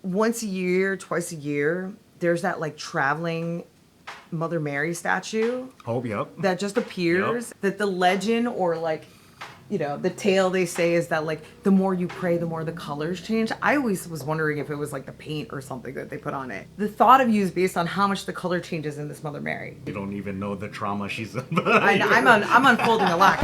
once a year, twice a year, there's that like traveling Mother Mary statue. Oh, yep. That just appears. That the legend or like, the tale they say is that like the more you pray, the more the colors change. I always was wondering if it was like the paint or something that they put on it. The thought of you is based on how much the color changes in this Mother Mary. You don't even know the trauma she's. I'm unfolding a lot.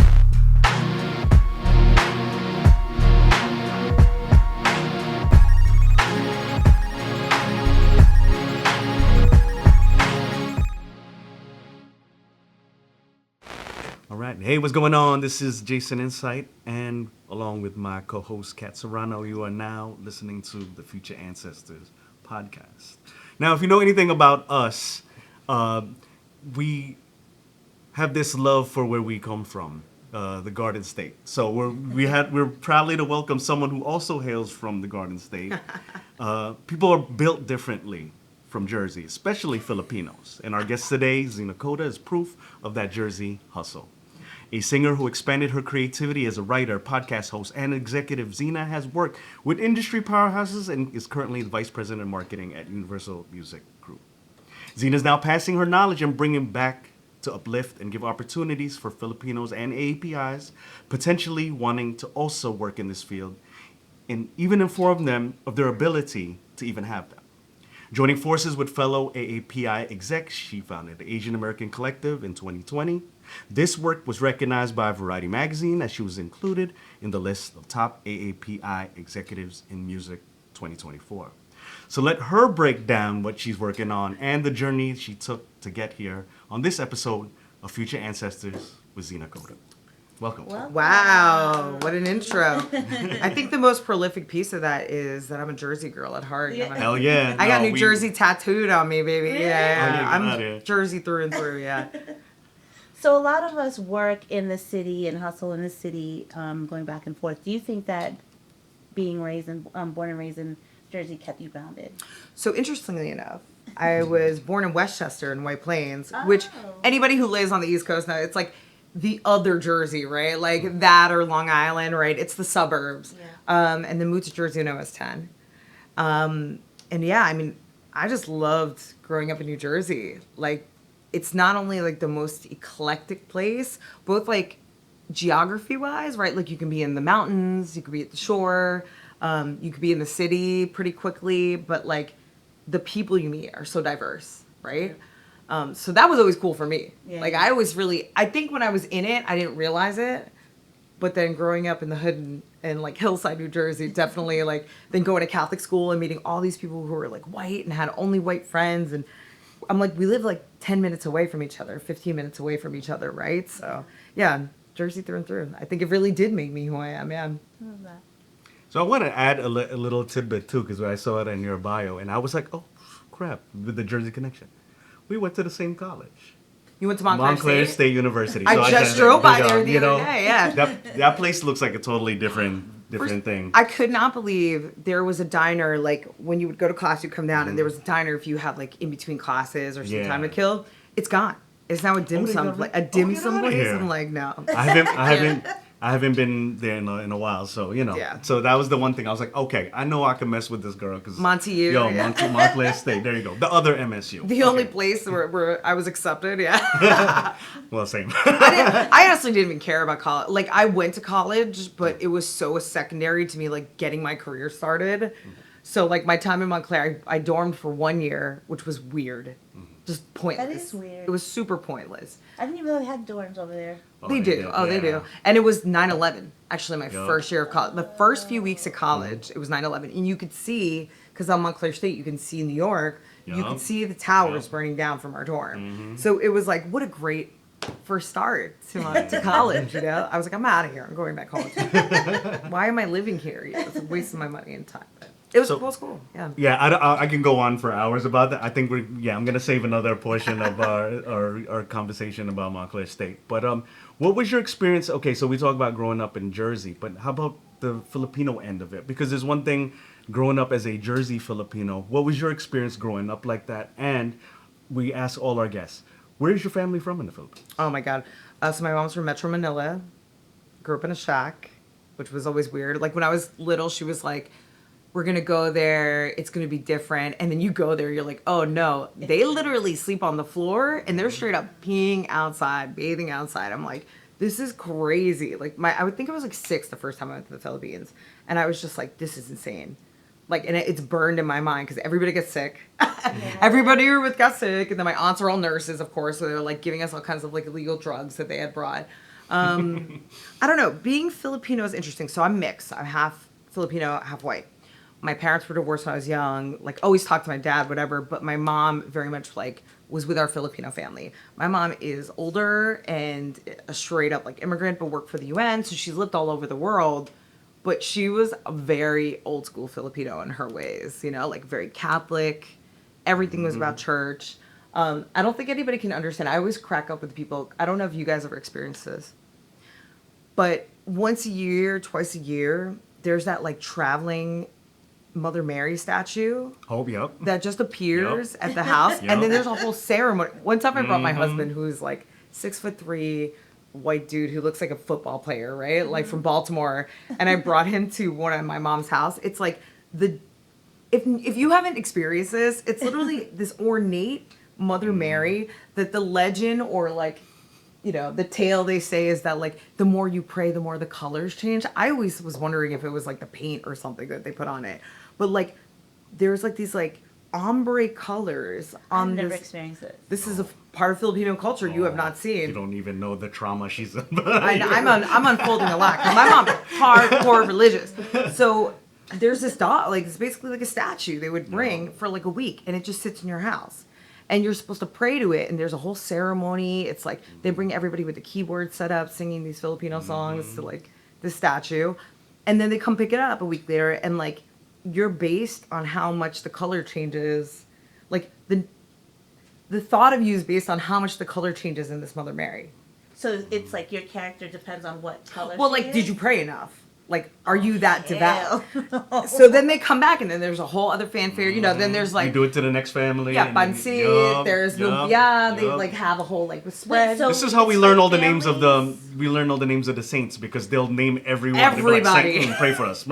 All right. Hey, what's going on? This is Jason Insight, and along with my co-host Kat Serrano, you are now listening to the Future Ancestors podcast. Now, if you know anything about us, we have this love for where we come from, the Garden State. So we're proudly to welcome someone who also hails from the Garden State. People are built differently from Jersey, especially Filipinos. And our guest today, Zeena Kota, is proof of that Jersey hustle. A singer who expanded her creativity as a writer, podcast host, and executive, Zeena has worked with industry powerhouses and is currently the vice president of marketing at Universal Music Group. Zeena is now passing her knowledge and bringing back to uplift and give opportunities for Filipinos and AAPIs, potentially wanting to also work in this field, and even inform them of their ability to even have them. Joining forces with fellow AAPI execs, she founded the Asian American Collective in 2020. This work was recognized by Variety magazine as she was included in the list of top AAPI executives in music 2024. So let her break down what she's working on and the journey she took to get here on this episode of Future Ancestors with Zeena Kota. Welcome. Wow, what an intro. I think the most prolific piece of that is that I'm a Jersey girl at heart. Yeah. Hell yeah. I got New Jersey tattooed on me, baby. Really? Yeah, Oh, I'm Jersey through and through, yeah. So a lot of us work in the city and hustle in the city, going back and forth. Do you think that being born and raised in Jersey kept you grounded? So interestingly enough, I was born in Westchester in White Plains, which anybody who lives on the East Coast knows, it's like the other Jersey, right? Like that or Long Island, right? It's the suburbs. Yeah. And then moved to Jersey when I was 10. And yeah, I mean, I just loved growing up in New Jersey. Like, it's not only like the most eclectic place, both like geography wise, right? Like you can be in the mountains, you could be at the shore, you could be in the city pretty quickly, but like the people you meet are so diverse, right? So that was always cool for me. Yeah. Like I think when I was in it, I didn't realize it, but then growing up in the hood in like Hillside, New Jersey, definitely like then going to Catholic school and meeting all these people who were like white and had only white friends, and I'm like, we live like 10 minutes away from each other, 15 minutes away from each other, right? So, yeah, Jersey through and through. I think it really did make me who I am, yeah. I love that. So I want to add a little tidbit too, because I saw it in your bio, and I was like, oh, crap, with the Jersey connection. We went to the same college. You went to Montclair State University. I just drove by there the other day, yeah. That place looks like a totally different thing. I could not believe there was a diner, like when you would go to class, you'd come down, and there was a diner if you had like in between classes or some time to kill. It's gone. It's now a dim sum, place. I'm like, no. I haven't been there in a while, so Yeah. So that was the one thing I was like, okay, I know I can mess with this girl because Montclair State. There you go, the other MSU. The only place where I was accepted, yeah. Well, same. I honestly didn't even care about college. Like I went to college, but it was so secondary to me, like getting my career started. So like my time in Montclair, I dormed for 1 year, which was weird. Just pointless. That is weird. It was super pointless. I didn't even know they had dorms over there. They do. They do. And it was 9/11. Actually, my first year of college. The first few weeks of college, it was 9/11. And you could see, because on Montclair State, you can see New York. You could see the towers burning down from our dorm. So it was like, what a great first start to college, I was like, I'm out of here. I'm going back home. Why am I living here? It's wasting my money and time. But it was a cool school. Yeah. Yeah, I can go on for hours about that. I think I'm gonna save another portion of our conversation about Montclair State. But what was your experience? Okay, so we talked about growing up in Jersey, but how about the Filipino end of it? Because there's one thing growing up as a Jersey Filipino. What was your experience growing up like that? And we ask all our guests, where's your family from in the Philippines? Oh my God. So my mom's from Metro Manila. Grew up in a shack, which was always weird. Like when I was little, she was like, we're gonna go there, it's gonna be different, and then you go there, you're like, oh no, they literally sleep on the floor and they're straight up peeing outside, bathing outside. I'm like, this is crazy. Like I would think I was like 6 the first time I went to the Philippines, and I was just like, this is insane. Like, and it's burned in my mind because everybody gets sick. Everybody here with got sick, and then my aunts are all nurses, of course, so they're like giving us all kinds of like illegal drugs that they had brought. I don't know. Being Filipino is interesting. So I'm mixed. I'm half Filipino, half white. My parents were divorced when I was young. Like, always talked to my dad, whatever. But my mom very much like was with our Filipino family. My mom is older and a straight up like immigrant, but worked for the UN, so she's lived all over the world. But she was a very old school Filipino in her ways, you know, like very Catholic. Everything was about church. I don't think anybody can understand. I always crack up with people. I don't know if you guys ever experienced this, but once a year, twice a year, there's that like traveling Mother Mary statue Oh, yep. that just appears at the house, Yep. and then there's a whole ceremony. One time I brought my husband, who's like 6'3", white dude who looks like a football player, right? Like from Baltimore, and I brought him to one of my mom's house. It's like if you haven't experienced this, it's literally this ornate Mother Mary that the legend or like, you know, the tale they say is that like the more you pray, the more the colors change. I always was wondering if it was like the paint or something that they put on it, but like there's like these like ombre colors on I've never this. experienced it. This is a part of Filipino culture you have not You seen. don't even know the trauma she's in. I'm unfolding a lot because my mom's hardcore religious. So there's this doll, like it's basically like a statue they would bring for like a week, and it just sits in your house, and you're supposed to pray to it. And there's a whole ceremony. It's like they bring everybody with the keyboard set up, singing these Filipino songs to like the statue, and then they come pick it up a week later, and like you're based on how much the color changes, like the thought of you is based on how much the color changes in this Mother Mary. So it's like your character depends on what color. Well, she like, is? did you pray enough? Like, are you that devout? Hell. So then they come back, and then there's a whole other fanfare. You know, then there's You like, do it to the next family. yeah, and then- pansit, yup, there's yup, lumpia. They yup. like have a whole like spread. so- This is how we It's learn like all the names of the. families. We learn all the names of the saints because they'll name everyone. They'll be like, Everybody. "Saint, pray for us.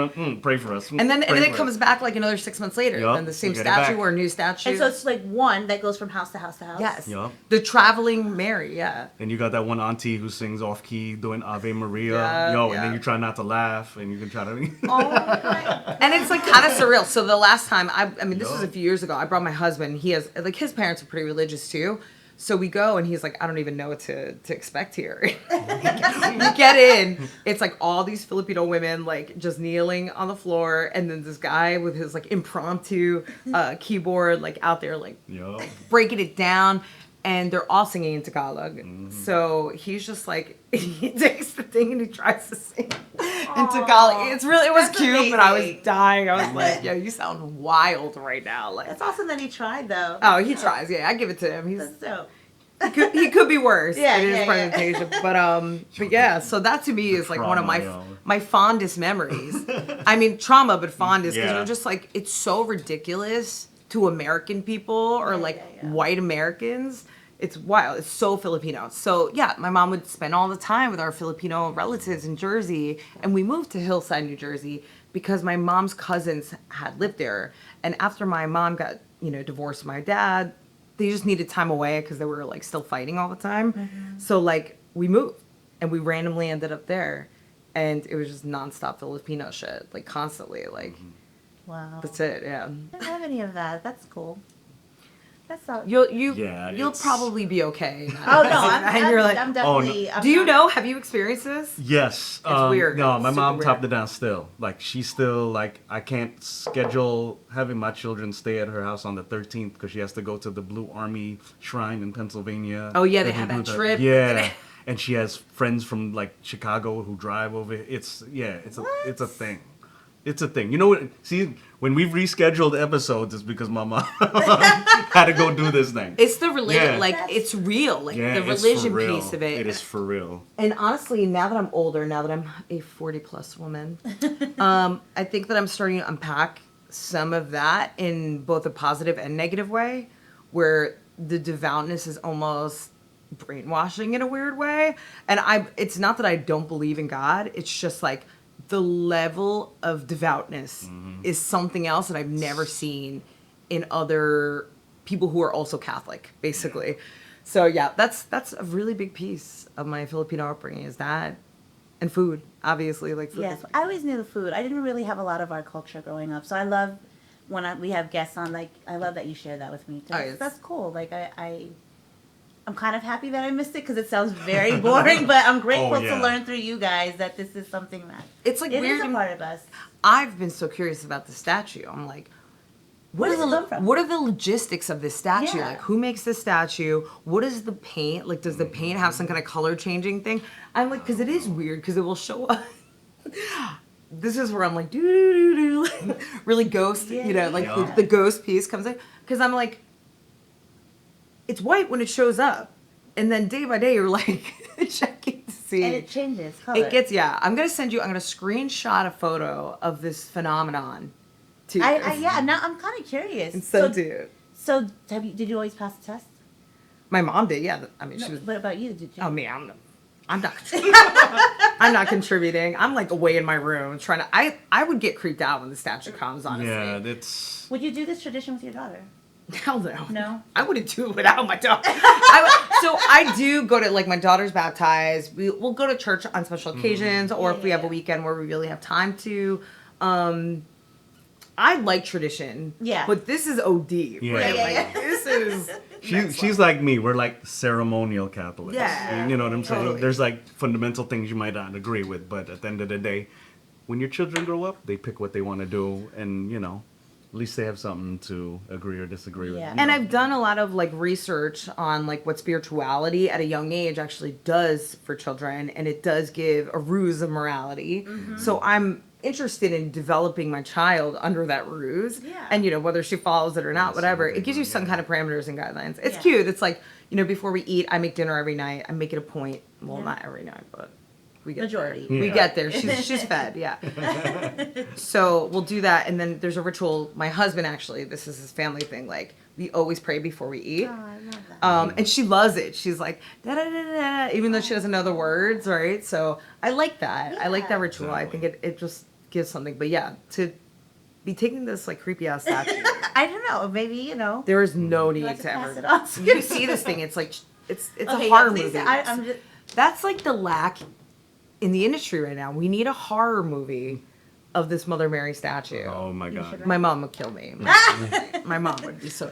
Pray for us." and then pray it for comes us." back like another 6 months later. Yup, Then the same we get it statue back. or a new statue. And so it's like one that goes from house to house to house. yes, Yup. the traveling Mary. Yeah. And you got that one auntie who sings off key doing Ave Maria. Yeah, And yeah. then you try not to laugh, and you can try to. Oh my. And it's like kind of surreal. So the last time I mean, this was Yup. a few years ago. I brought my husband. He has like his parents are pretty religious too. So we go, and he's like, I don't even know what to expect here. You get in, it's like all these Filipino women like just kneeling on the floor, and then this guy with his like impromptu keyboard like out there like Yo. breaking it down, and they're all singing in Tagalog. So he's just like he takes the thing and he tries to sing in Tagalog. It was That's cute, but I was amazing. dying. I was like, yo, you sound wild right now. Like, That's awesome that he tried though. oh, he tries. Yeah, I give it to him. He's That's dope. he could be worse Yeah, in his yeah, yeah. presentation. But yeah, so that to me is like one of Trauma, yo. my fondest memories. I mean, trauma, but fondest because Yeah. you're just like, it's so ridiculous to American people or Yeah, like yeah, yeah. white Americans. It's wild. It's so Filipino. So yeah, my mom would spend all the time with our Filipino relatives in Jersey, and we moved to Hillside, New Jersey, because my mom's cousins had lived there. And after my mom got, divorced from my dad, they just needed time away because they were like still fighting all the time. So like we moved, and we randomly ended up there, and it was just nonstop Filipino shit, like constantly. Like Wow. that's it. Yeah. I don't have any of that. That's cool. That's all. You'll it's- probably be okay. Oh no, And you're like, I'm oh, no. definitely. I'm do you not- know? Have you experienced this? Yes. weird. No, my Super mom weird. topped it down still. Like, she's still, like, I can't schedule having my children stay at her house on the 13th because she has to go to the Blue Army Shrine in Pennsylvania. Oh, yeah, they That have do that trip. Yeah. And she has friends from, like, Chicago who drive over. It's a thing. It's a thing. You know what? See, when we've rescheduled episodes, it's because my mom had to go do this thing. It's the religion, Yeah. like it's real, like Yeah, the it's for religion real. piece of it. It is for real. And honestly, now that I'm older, now that I'm a 40+ woman, I think that I'm starting to unpack some of that in both a positive and negative way, where the devoutness is almost brainwashing in a weird way. And it's not that I don't believe in God. It's just like the level of devoutness is something else that I've never seen in other people who are also Catholic, basically. So yeah, that's a really big piece of my Filipino upbringing is that, and food, obviously, like food. Yes, is- I always knew the food. I didn't really have a lot of our culture growing up, so I love when we have guests on. Like, I love that you share that with me. Oh, yes. That's cool. Like, I'm kind of happy that I missed it because it sounds very boring, but I'm grateful yeah. to learn through you guys that this is something that It's like it weird. is a part of us. I've been so curious about the statue. I'm like, Where does it come from? what are the logistics of this statue? Yeah. Like, who makes this statue? What is the paint? Like, does the paint have some kind of color changing thing? I'm like, because it is weird, because it will show up. This is where I'm like, do really ghost, you know, like Yeah. the ghost piece comes in. Because I'm like, it's white when it shows up. And then day by day, you're like, checking to see. And it changes color. It gets, yeah. I'm going to screenshot a photo of this phenomenon to you. Yeah, now I'm kind of curious. And so do you. So, did you always pass the test? My mom did, yeah. I mean, she was. What about you? Did you? Oh, me, I'm not. I'm not contributing. I'm like away in my room trying to. I would get creeped out when the statue comes. Honestly, Yeah, that's. Would you do this tradition with your daughter? Hell no. No? I wouldn't do it without my daughter. So I do go to, like, my daughter's baptized. We'll go to church on special occasions, or if we have a weekend where we really have time to. I like tradition. Yeah. But this is OD. Yeah. Right? Yeah, Like, this is. She's like me. We're like ceremonial Catholics. Yeah. You know what I'm saying? Totally. There's like fundamental things you might not agree with, but at the end of the day, when your children grow up, they pick what they want to do, and at least they have something to agree or disagree with. Yeah. And I've done a lot of like research on like what spirituality at a young age actually does for children, and it does give a ruse of morality. So I'm interested in developing my child under that ruse. Yeah. And whether she follows it or not, That's whatever. something, It gives you some yeah. kind of parameters and guidelines. It's Yeah. cute. It's like, before we eat, I make dinner every night. I make it a point. Well, Yeah. not every night, but we get Majority. there. We Yeah. get there. She's fed, yeah. So we'll do that, and then there's a ritual. My husband, actually, this is his family thing. Like, we always pray before we eat. Oh, I love that. And she loves it. She's like, da da da da, even though she doesn't know the words, right? So I like that. I like that Yeah. ritual. I think it just gives something. But yeah, to be taking this like creepy ass statue, I don't know. Maybe, there is no need like to to pass ever. it on. You see this thing? It's like it's Okay, a horror please, movie. I'm just, That's like the lack in the industry right now. We need a horror movie of this Mother Mary statue. Oh my You God. should My mom would kill me. My mom would be so.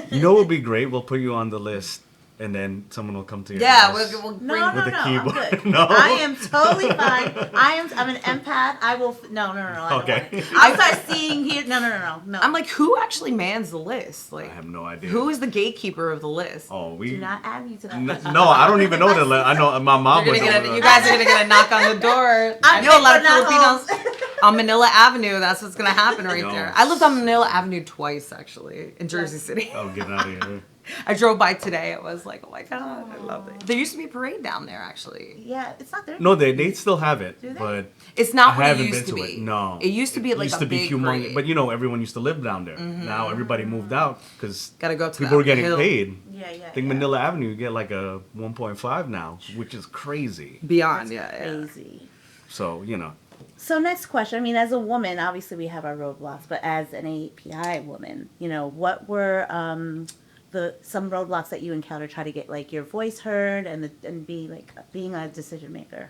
You know what would be great? We'll put you on the list, and then someone will come to your Yeah, house. we'll no, bring. no, With no, the I'm keyboard. good. No? I am totally fine. I'm an empath. I will, no, I don't Okay. want it. I'll start seeing here, no. I'm like, who actually mans the list? Like, I have no idea. who is the gatekeeper of the list? Oh, we. Do not add me to that. No, I don't even know the list. I know my mom You're was. gonna get you guys are gonna get a knock on the door. I I'm know a lot of big, but not Filipinos on Manila Avenue. That's what's gonna happen right No. there. I lived on Manila Avenue twice actually in Jersey City. Oh, get out of here. I drove by today. It was like, oh my god, I love it. There used to be a parade down there actually. Yeah, it's not there. No, they still have it, Do they? but It's not I what it haven't used been to to be. it. No, it used to be like a big parade. But everyone used to live down there. Now everybody moved out because Gotta go to people that were getting hill. paid. Yeah. I think Manila Avenue you get like a 1.5 now, which is crazy. Beyond, yeah. Crazy. So So next question. I mean, as a woman, obviously we have our roadblocks, but as an API woman, what were some roadblocks that you encountered try to get like your voice heard and be like being a decision maker?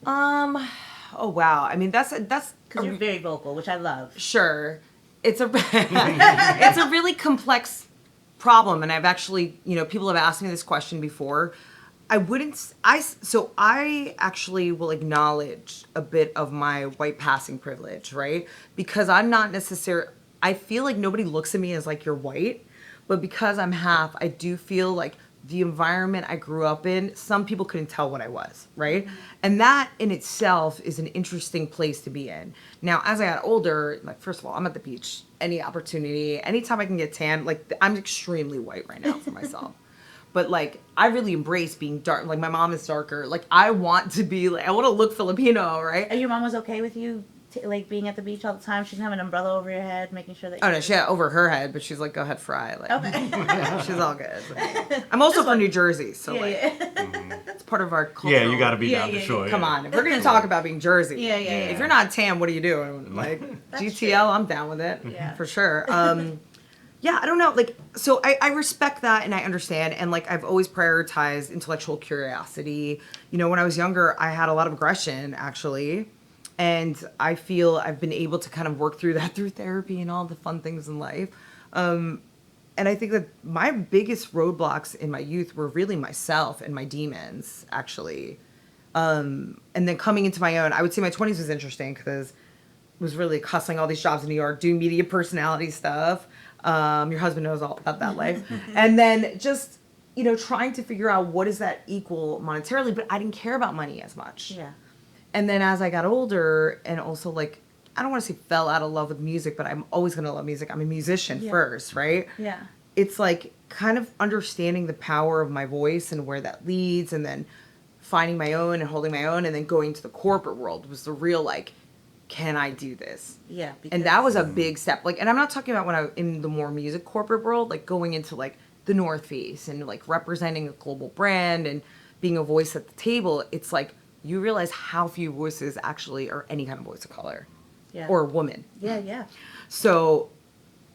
Oh wow. I mean, that's Because you're very vocal, which I love. sure. It's a it's a really complex problem, and I've actually, people have asked me this question before. So I actually will acknowledge a bit of my white passing privilege, right? Because I'm not I feel like nobody looks at me as like you're white, but because I'm half, I do feel like the environment I grew up in, some people couldn't tell what I was, right? And that in itself is an interesting place to be in. Now, as I got older, like, first of all, I'm at the beach, any opportunity, anytime I can get tan, like, I'm extremely white right now for myself. But, like, I really embrace being dark. Like, my mom is darker. Like, I want to look Filipino, right? And your mom was okay with you like being at the beach all the time? She didn't have an umbrella over your head, making sure that. Oh no, she had it over her head, but she's like, "Go ahead, fry." Like, Okay. she's all good. I'm also from New Jersey, so Yeah, like, yeah. it's part of our culture. Yeah, you got to be Yeah, down yeah, for sure. Come yeah. on, if we're gonna talk about being Jersey, Yeah, yeah, if yeah. you're not tan, what are you doing? Like That's GTL, I'm down with it, Yeah. for sure. Yeah, I don't know. Like, so I respect that and I understand. And like, I've always prioritized intellectual curiosity. You know, when I was younger, I had a lot of aggression actually. And I feel I've been able to kind of work through that through therapy and all the fun things in life. And I think that my biggest roadblocks in my youth were really myself and my demons, actually. And then coming into my own, I would say my 20s was interesting because was really hustling all these jobs in New York, doing media personality stuff. Your husband knows all about that life. And then just, you know, trying to figure out what does that equal monetarily, but I didn't care about money as much. Yeah. And then as I got older and also like, I don't want to say fell out of love with music, but I'm always going to love music. I'm a musician first, right? Yeah. It's like kind of understanding the power of my voice and where that leads, and then finding my own and holding my own, and then going to the corporate world was the real like, can I do this? Yeah. And that was a big step. Like, and I'm not talking about when I in the more music corporate world, like going into like the North Face and like representing a global brand and being a voice at the table. It's like you realize how few voices actually are any kind of voice of color Yeah. or a woman. Yeah, yeah. So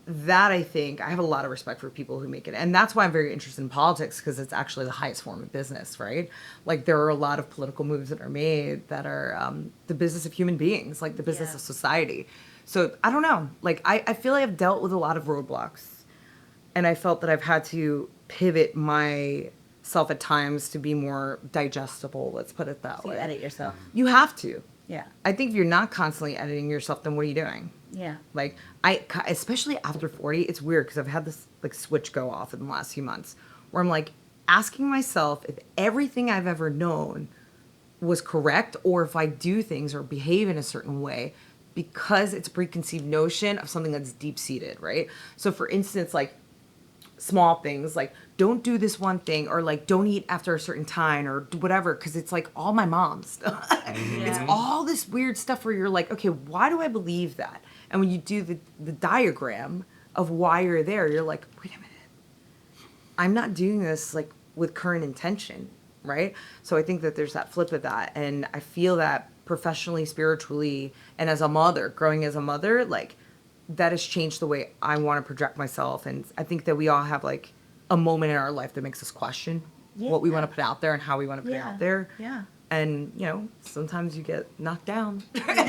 that, I think, I have a lot of respect for people who make it. And that's why I'm very interested in politics, because it's actually the highest form of business, right? Like, there are a lot of political moves that are made that are the business of human beings, like the business Yeah. of society. So I don't know. Like, I feel like I've dealt with a lot of roadblocks. And I felt that I've had to pivot myself at times to be more digestible, let's put it that So you way. edit yourself. You have to. Yeah. I think if you're not constantly editing yourself, then what are you doing? Yeah. Like, especially after 40, it's weird because I've had this like switch go off in the last few months where I'm like asking myself if everything I've ever known was correct, or if I do things or behave in a certain way because it's a preconceived notion of something that's deep seated, right? So for instance, like small things like don't do this one thing, or like don't eat after a certain time, or whatever, because it's like all my mom's stuff. It's all this weird stuff where you're like, okay, why do I believe that? And when you do the diagram of why you're there, you're like, wait a minute, I'm not doing this like with current intention, right? So I think that there's that flip of that, and I feel that professionally, spiritually, and as a mother, growing as a mother, like that has changed the way I want to project myself. And I think that we all have like a moment in our life that makes us question what we want to put out there and how we want to put it out there. Yeah. And, you know, sometimes you get knocked down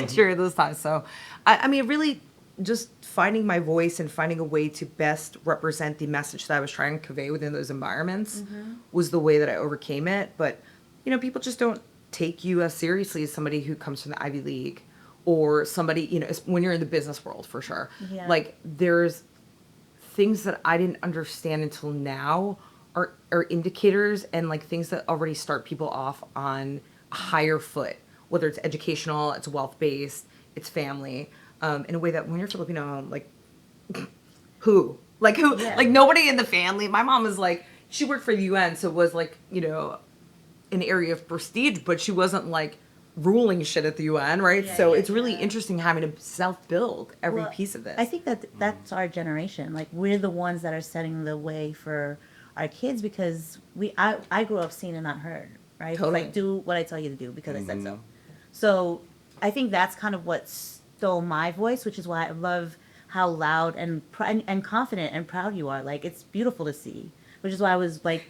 during those times. So, I mean, really just finding my voice and finding a way to best represent the message that I was trying to convey within those environments was the way that I overcame it. But, you know, people just don't take you as seriously as somebody who comes from the Ivy League, or somebody, you know, when you're in the business world, for sure. Yeah. Like, there's things that I didn't understand until now are indicators and like things that already start people off on a higher foot, whether it's educational, it's wealth-based, it's family, in a way that when you're Filipino, like, who? Yeah. Like, nobody in the family. My mom was like, she worked for the UN, so it was like, you know, an area of prestige, but she wasn't like ruling shit at the UN, right? Yeah, So yeah, it's really yeah. interesting having to self-build every Well, piece of this. I think that that's our generation. Like, we're the ones that are setting the way for our kids, because I grew up seen and not heard, right? Totally. Like, do what I tell you to do because I said so. So I think that's kind of what stole my voice, which is why I love how loud and and confident and proud you are. Like, it's beautiful to see, which is why I was like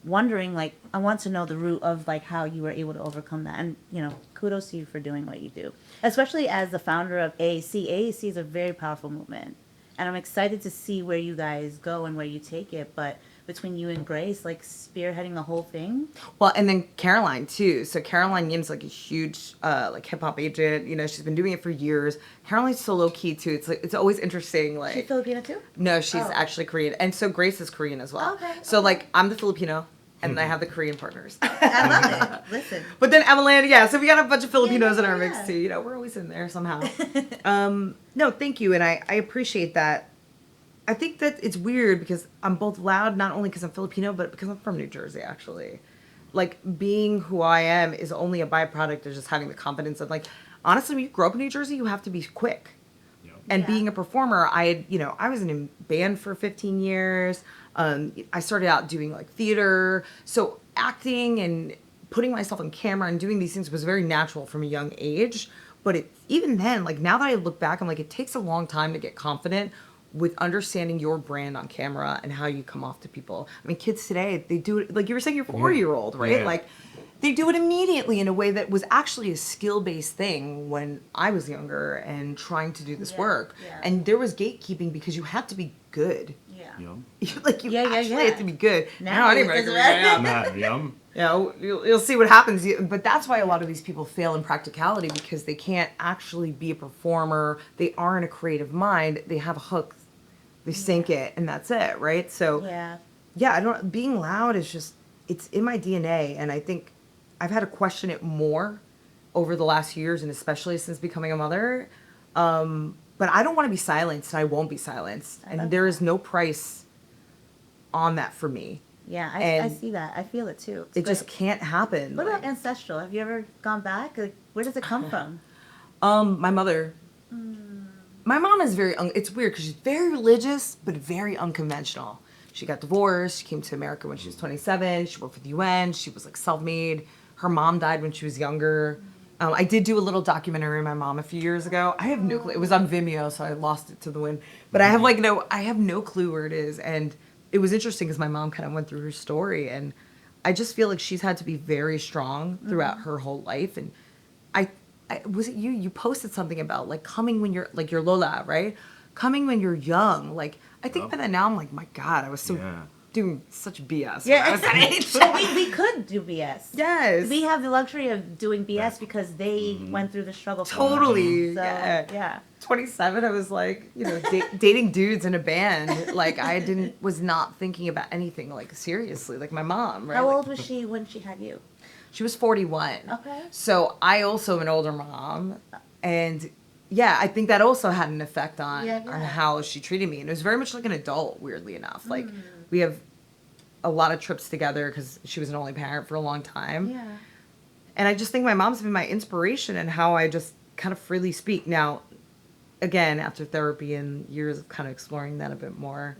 wondering, like, I want to know the root of like how you were able to overcome that. And, you know, kudos to you for doing what you do, especially as the founder of AAC. AAC is a very powerful movement, and I'm excited to see where you guys go and where you take it. But between you and Grace, like, spearheading the whole thing. Well, and then Caroline too. So Caroline Yim's like a huge like hip hop agent. You know, she's been doing it for years. Caroline's so low key too. It's like, it's always interesting. Like, She's Filipino too? no, she's Oh. actually Korean, and so Grace is Korean as well. Okay, So okay. like I'm the Filipino, and I have the Korean partners. I love it. Listen. But then Evelyn, yeah. So we got a bunch of Filipinos in our yeah. mix too. You know, we're always in there somehow. No, thank you, and I appreciate that. I think that it's weird because I'm both loud, not only because I'm Filipino, but because I'm from New Jersey, actually. Like, being who I am is only a byproduct of just having the confidence of, like, honestly, when you grow up in New Jersey, you have to be quick. And Yeah. being a performer, I was in a band for 15 years. I started out doing, like, theater. So acting and putting myself on camera and doing these things was very natural from a young age. But even then, like now that I look back, I'm like, it takes a long time to get confident with understanding your brand on camera and how you come off to people. I mean, kids today, they do it, like you were saying, your 4-year-old, right? Yeah. Like, they do it immediately in a way that was actually a skill-based thing when I was younger and trying to do this Yeah, work. yeah. And there was gatekeeping because you had to be good. Yeah. Like, you Yeah, yeah, actually yeah. had to be good. Now I it didn't doesn't recognize matter. that. Nah, yum. You know, you'll see what happens. But that's why a lot of these people fail in practicality, because they can't actually be a performer. They aren't a creative mind. They have a hook. They sink it, and that's it, right? So, Yeah. being loud is just, it's in my DNA. And I think I've had to question it more over the last few years, and especially since becoming a mother. But I don't want to be silenced. I won't be silenced. I love And there is that. no price on that for me. Yeah, I And see that. I feel it too. It's It just great. can't happen. What Like, about ancestral? Have you ever gone back? Like, where does it come from? my mother. My mom is it's weird because she's very religious, but very unconventional. She got divorced. She came to America when she was 27. She worked for the UN. She was like self-made. Her mom died when she was younger. I did do a little documentary on my mom a few years ago. I have no clue. It was on Vimeo, so I lost it to the wind. But I have no clue where it is. And it was interesting because my mom kind of went through her story, and I just feel like she's had to be very strong throughout her whole life. And I was it you? You posted something about like coming when you're like your Lola, right? Coming when you're young. Like I think about that now. I'm like, my God, I was so Yeah. doing such BS. Yeah, when I was that age. but we could do BS. Yes. We have the luxury of doing BS Right. because they went through the struggle. so Totally. much. So, Yeah. yeah. 27, I was like, dating dudes in a band. Like was not thinking about anything like seriously, like my mom, right? How Like, old was she when she had you? she was 41. Okay. So I also am an older mom. And yeah, I think that also had an effect on Yeah, yeah. on how she treated me. And it was very much like an adult, weirdly enough. Like we have a lot of trips together because she was an only parent for a long time. Yeah. And I just think my mom's been my inspiration in how I just kind of freely speak. Now, again, after therapy and years of kind of exploring that a bit more,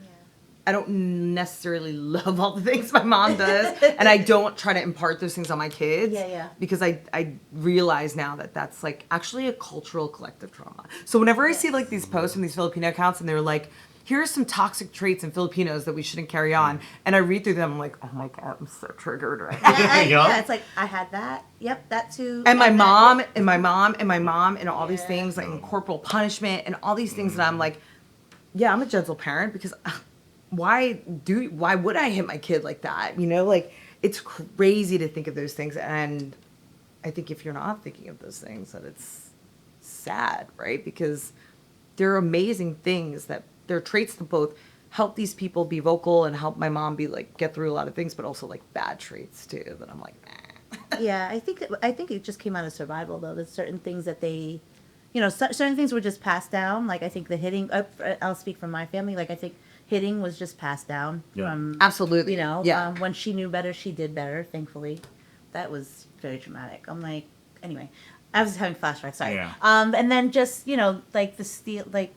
I don't necessarily love all the things my mom does. And I don't try to impart those things on my kids. Yeah, yeah. Because I realize now that that's like actually a cultural collective trauma. So whenever I see like these posts from these Filipino accounts and they're like, here are some toxic traits in Filipinos that we shouldn't carry on. And I read through them, I'm like, oh my God, I'm so triggered right now. Yeah, it's like I had that. Yep, that too. And my that. mom, and my mom, and my mom, and all these Yeah. things like corporal punishment and all these things that I'm like, yeah, I'm a gentle parent because why would I hit my kid like that? Like it's crazy to think of those things. And I think if you're not thinking of those things, that it's sad, right? Because they're amazing things that they're traits that both help these people be vocal and help my mom be like get through a lot of things, but also like bad traits too that I'm like, nah. Yeah, I think it just came out of survival though. There's certain things that they, certain things were just passed down. Like I think the hitting. I'll speak from my family. Like I think hitting was just passed down Yeah. from Absolutely. Yeah. when she knew better, she did better. Thankfully, that was very traumatic. I'm like, anyway, I was having flashbacks. Sorry. Yeah. And then just like the steel, like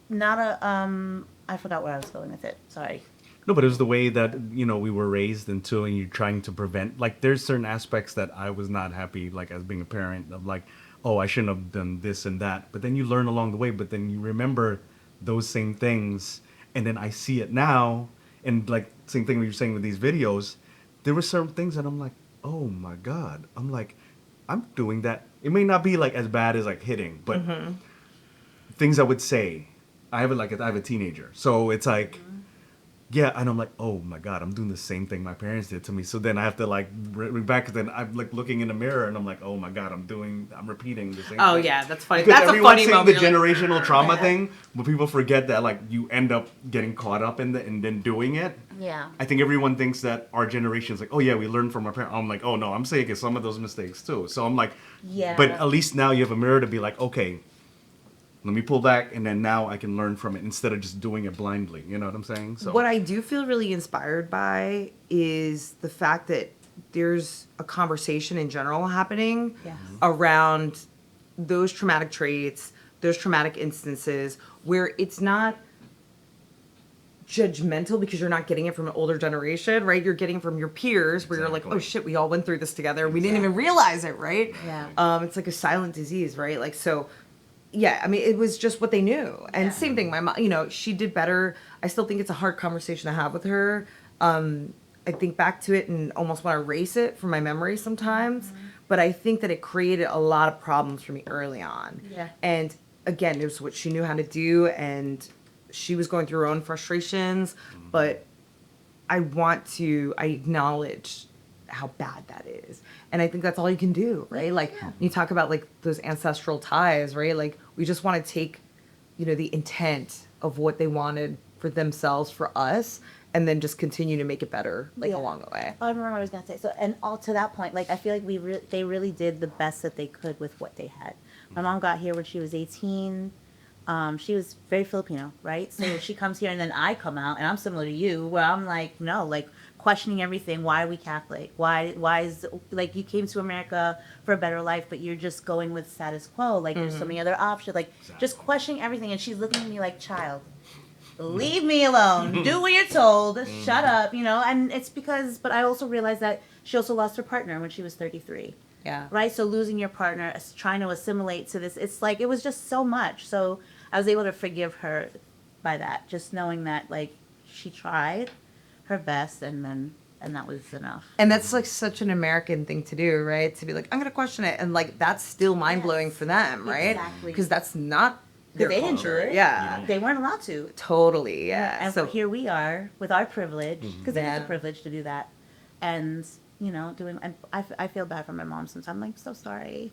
not a I forgot where I was going with it. Sorry. No, but it was the way that, we were raised into, and you're trying to prevent, like, there's certain aspects that I was not happy, like, as being a parent, of like, oh, I shouldn't have done this and that. But then you learn along the way, but then you remember those same things. And then I see it now, and like, same thing we were saying with these videos, there were certain things that I'm like, oh my God. I'm like, I'm doing that. It may not be like as bad as like hitting, but things I would say. I have a teenager, so it's like, yeah, and I'm like, oh my God, I'm doing the same thing my parents did to me. So then I have to like bring back. Then I'm like looking in the mirror, and I'm like, oh my God, I'm repeating the same. Oh thing. yeah, that's funny. Because That's a everyone's funny saying moment. the You're like, generational trauma thing, but people forget that like you end up getting caught up in and then doing it. Yeah. I think everyone thinks that our generation is like, oh yeah, we learned from our parents. I'm like, oh no, I'm saying some of those mistakes too. So I'm like, Yeah. but at least now you have a mirror to be like, okay, let me pull back, and then now I can learn from it instead of just doing it blindly. You know what I'm saying? So What I do feel really inspired by is the fact that there's a conversation in general happening Yes. around those traumatic traits, those traumatic instances where it's not judgmental because you're not getting it from an older generation, right? You're getting it from your peers where you're like, oh shit, we all went through this together. We didn't even realize it, right? Yeah. It's like a silent disease, right? Like, so, yeah, I mean, it was just what they knew. And same thing, my mom, you know, she did better. I still think it's a hard conversation to have with her. I think back to it and almost want to erase it from my memory sometimes. But I think that it created a lot of problems for me early on. Yeah. And again, it was what she knew how to do, and she was going through her own frustrations. But I acknowledge how bad that is. And I think that's all you can do, right? Like, you talk about like those ancestral ties, right? Like, we just want to take, you know, the intent of what they wanted for themselves, for us, and then just continue to make it better, like, along the way. Oh, I remember what I was gonna say. So, and all to that point, like I feel like they really did the best that they could with what they had. My mom got here when she was 18. She was very Filipino, right? So she comes here, and then I come out, and I'm similar to you, where I'm like, no, like questioning everything. Why are we Catholic? Why is, like, you came to America for a better life, but you're just going with status quo? Like, there's so many other options. Like, just questioning everything, and she's looking at me like, child, leave me alone. Do what you're told. Shut up, you know? And it's because, but I also realized that she also lost her partner when she was 33. Yeah. Right? So losing your partner, trying to assimilate to this, it's like, it was just so much. So I was able to forgive her by that, just knowing that, like, she tried her best, and that was enough. And that's like such an American thing to do, right? To be like, I'm going to question it. And like, that's still mind blowing for them, right? Exactly. Because that's not their They didn't culture. do it. Yeah. They weren't allowed to. Totally. Yeah. And So here we are with our privilege, because it is Yeah. a privilege to do that. And, you know, doing, and I feel bad for my mom sometimes. I'm like, so sorry.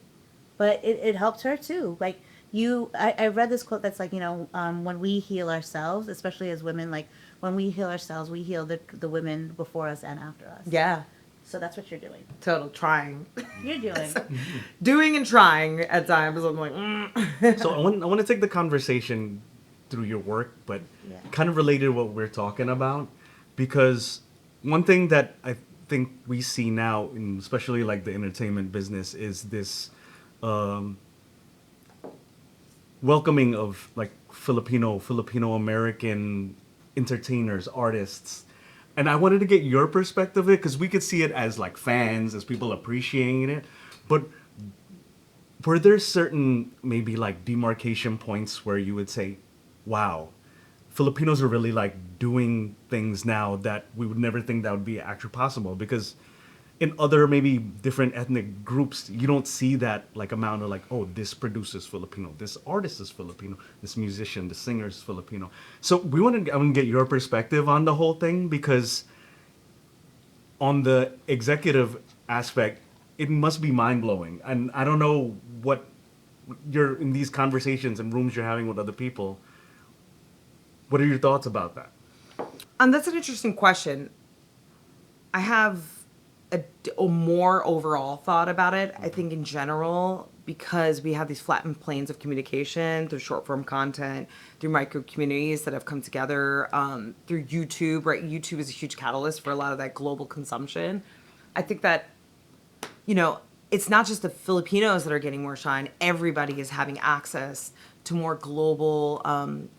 But it helped her too. Like, I read this quote that's like, you know, when we heal ourselves, especially as women, like, when we heal ourselves, we heal the women before us and after us. yeah, So that's what you're doing. total trying. You're doing. Doing and trying at times. I'm like, So I want to take the conversation through your work, but Yeah. kind of related to what we're talking about, because one thing that I think we see now, in especially like the entertainment business, is this welcoming of like Filipino American entertainers, artists. And I wanted to get your perspective of it, because we could see it as like fans, as people appreciating it. But were there certain maybe like demarcation points where you would say, wow, Filipinos are really like doing things now that we would never think that would be actually possible? Because in other maybe different ethnic groups, you don't see that like amount of like, oh, this producer is Filipino, this artist is Filipino, this musician, the singer is Filipino. So I want to get your perspective on the whole thing, because on the executive aspect, it must be mind-blowing. And I don't know what you're in these conversations and rooms you're having with other people. What are your thoughts about that? that's an interesting question. I have a more overall thought about it. I think in general, because we have these flattened planes of communication through short form content, through micro communities that have come together, through YouTube, right? YouTube is a huge catalyst for a lot of that global consumption. I think that, you know, it's not just the Filipinos that are getting more shine. Everybody is having access to more global,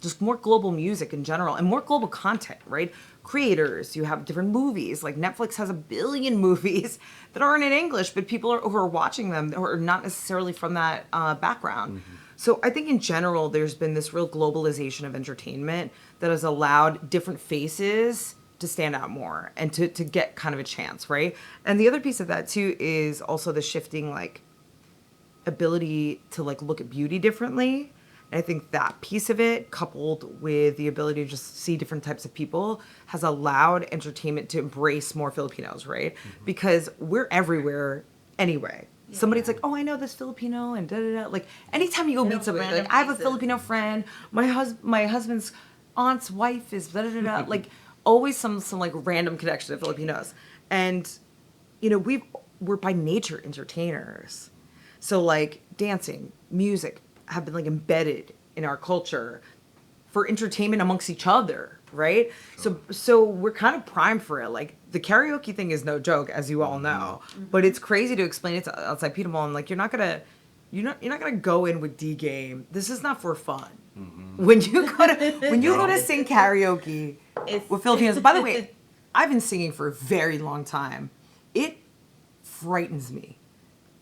just more global music in general, and more global content, right? Creators, you have different movies. Like Netflix has 1 billion movies that aren't in English, but people who are watching them who are not necessarily from that background. So I think in general, there's been this real globalization of entertainment that has allowed different faces to stand out more and to get kind of a chance, right? And the other piece of that too is also the shifting like ability to like look at beauty differently. And I think that piece of it, coupled with the ability to just see different types of people, has allowed entertainment to embrace more Filipinos, right? Because we're everywhere anyway. Somebody's like, oh, I know this Filipino, and da da da. Like anytime you go meet somebody, like I have a Filipino friend. My husband's aunt's wife is da da da da. Like always some like random connection to Filipinos, and you know we're by nature entertainers. So like dancing, music have been like embedded in our culture for entertainment amongst each other, right? So we're kind of primed for it. Like the karaoke thing is no joke, as you all know, but it's crazy to explain it to outside people. And like you're not gonna go in with D game. This is not for fun. When you go to sing karaoke It's- with Filipinos, by the way, I've been singing for a very long time. It frightens me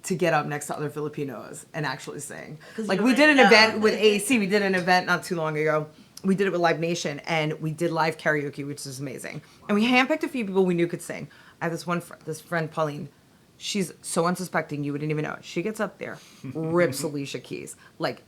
to get up next to other Filipinos and actually sing. 'Cause Like you we did an already know. event with AAC. We did an event not too long ago. We did it with Live Nation, and we did live karaoke, which is amazing. And we handpicked a few people we knew could sing. I have this friend Pauline. She's so unsuspecting, you wouldn't even know it. She gets up there, rips Alicia Keys, like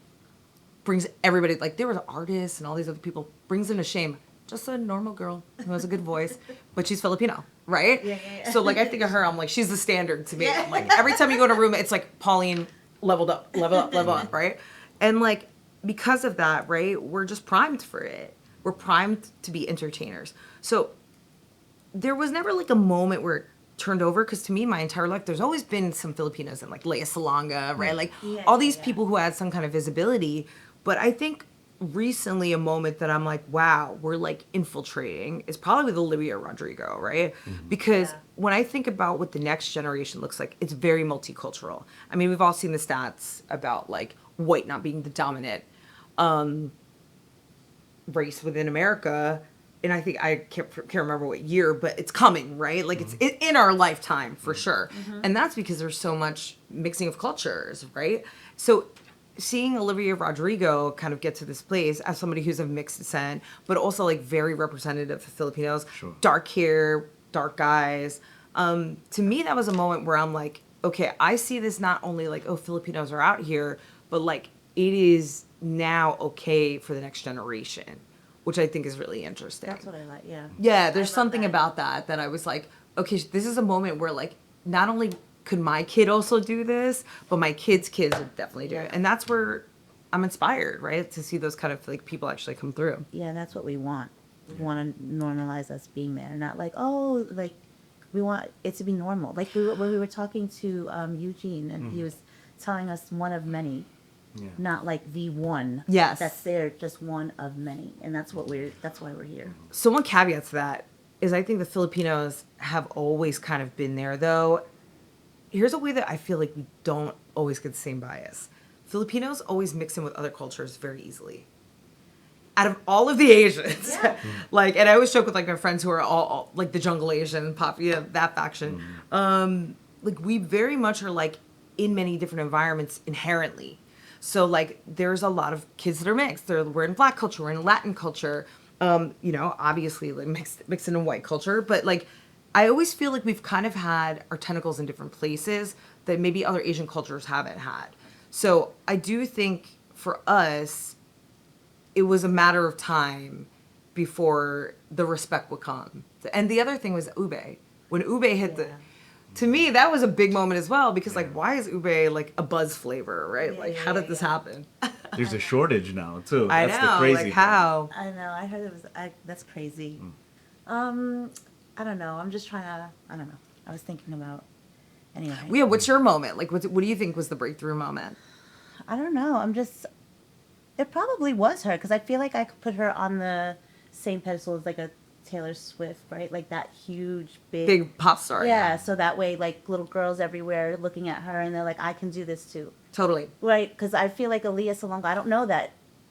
brings everybody. Like there was artists and all these other people, brings in a shame. Just a normal girl who has a good voice, but she's Filipino, right? Yeah. So like I think of her, I'm like, she's the standard to me. I'm like every time you go to a room, it's like Pauline level up, right? And like because of that, right, we're just primed for it. We're primed to be entertainers. So there was never like a moment where it turned over, because to me, my entire life, there's always been some Filipinos and like Lea Salonga, right? Like all these people who had some kind of visibility. But I think recently a moment that I'm like, wow, we're like infiltrating is probably with Olivia Rodrigo, right? Because when I think about what the next generation looks like, it's very multicultural. I mean, we've all seen the stats about like white not being the dominant race within America. And I think I can't remember what year, but it's coming, right? Like it's in our lifetime for sure. And that's because there's so much mixing of cultures, right? So seeing Olivia Rodrigo kind of get to this place as somebody who's of mixed descent, but also like very representative of Filipinos, Sure. dark hair, dark eyes. To me, that was a moment where I'm like, okay, I see this not only like, oh, Filipinos are out here, but like it is now okay for the next generation, which I think is really interesting. That's what I like. Yeah. Yeah, there's I love something that. about that I was like, okay, this is a moment where like not only could my kid also do this, but my kids' kids would definitely do it. And that's where I'm inspired, right? To see those kind of like people actually come through. Yeah, that's what we want. We want to normalize us being there, not like, oh, like we want it to be normal. Like when we were talking to Eugene, and he was telling us one of many, Yeah. not like the one. Yes. That's there, just one of many, and that's why we're here. So one caveat to that is I think the Filipinos have always kind of been there, though. Here's a way that I feel like we don't always get the same bias. Filipinos always mix in with other cultures very easily. Out of all of the Asians, like, and I always joke with like my friends who are all like the jungle Asian, that faction. Like we very much are like in many different environments inherently. So like there's a lot of kids that are mixed. We're in Black culture, we're in Latin culture. You know, obviously like mixed in white culture, but like I always feel like we've kind of had our tentacles in different places that maybe other Asian cultures haven't had. So I do think for us, it was a matter of time before the respect would come. And the other thing was ube. When ube hit to me, that was a big moment as well, because like, why is ube like a buzz flavor, right? Like, how did this happen? There's a shortage now too. I That's know, the crazy like thing. how? I know. I heard it was. That's crazy. I don't know. I'm just trying to. I don't know. I was thinking about. Anyway. Yeah, what's your moment? Like, what do you think was the breakthrough moment? I don't know. I'm just. It probably was her, because I feel like I could put her on the same pedestal as like a Taylor Swift, right? Like that huge, Big pop star. Yeah. So that way, like little girls everywhere looking at her, and they're like, I can do this too, Totally. right? Because I feel like Aaliyah Salonga. I don't know that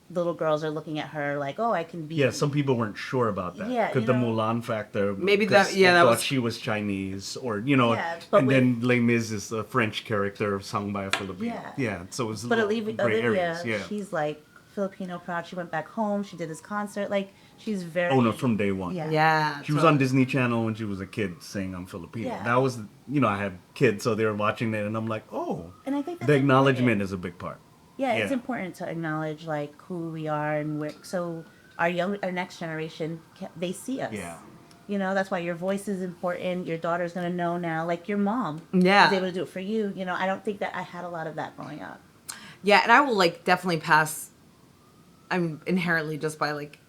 little girls are looking at her like, oh, I can be. Yeah, some people weren't sure about that. Yeah, Because you the know. Mulan factor. Maybe 'cause that- yeah, they that thought was- she was Chinese, or you know, Yeah, but and with- then Les Mis is a French character sung by a Filipino. Yeah. Yeah, so it was But little Olivia, gray areas. Yeah. she's like Filipino proud. She went back home. She did this concert. Like she's very. Oh no, from day one. Yeah. Yeah. She was on Disney Channel when she was a kid saying I'm Filipino. Yeah. That was, you know, I had kids, so they were watching it, and I'm like, oh. And I think that's The acknowledgement important. is a big part. Yeah, it's Yeah. important to acknowledge like who we are and where. So our next generation, they see us. Yeah. You know, that's why your voice is important. Your daughter's gonna know now. Like your mom Yeah. was able to do it for you. You know, I don't think that I had a lot of that growing up. Yeah, and I will like definitely pass. I'm inherently just by like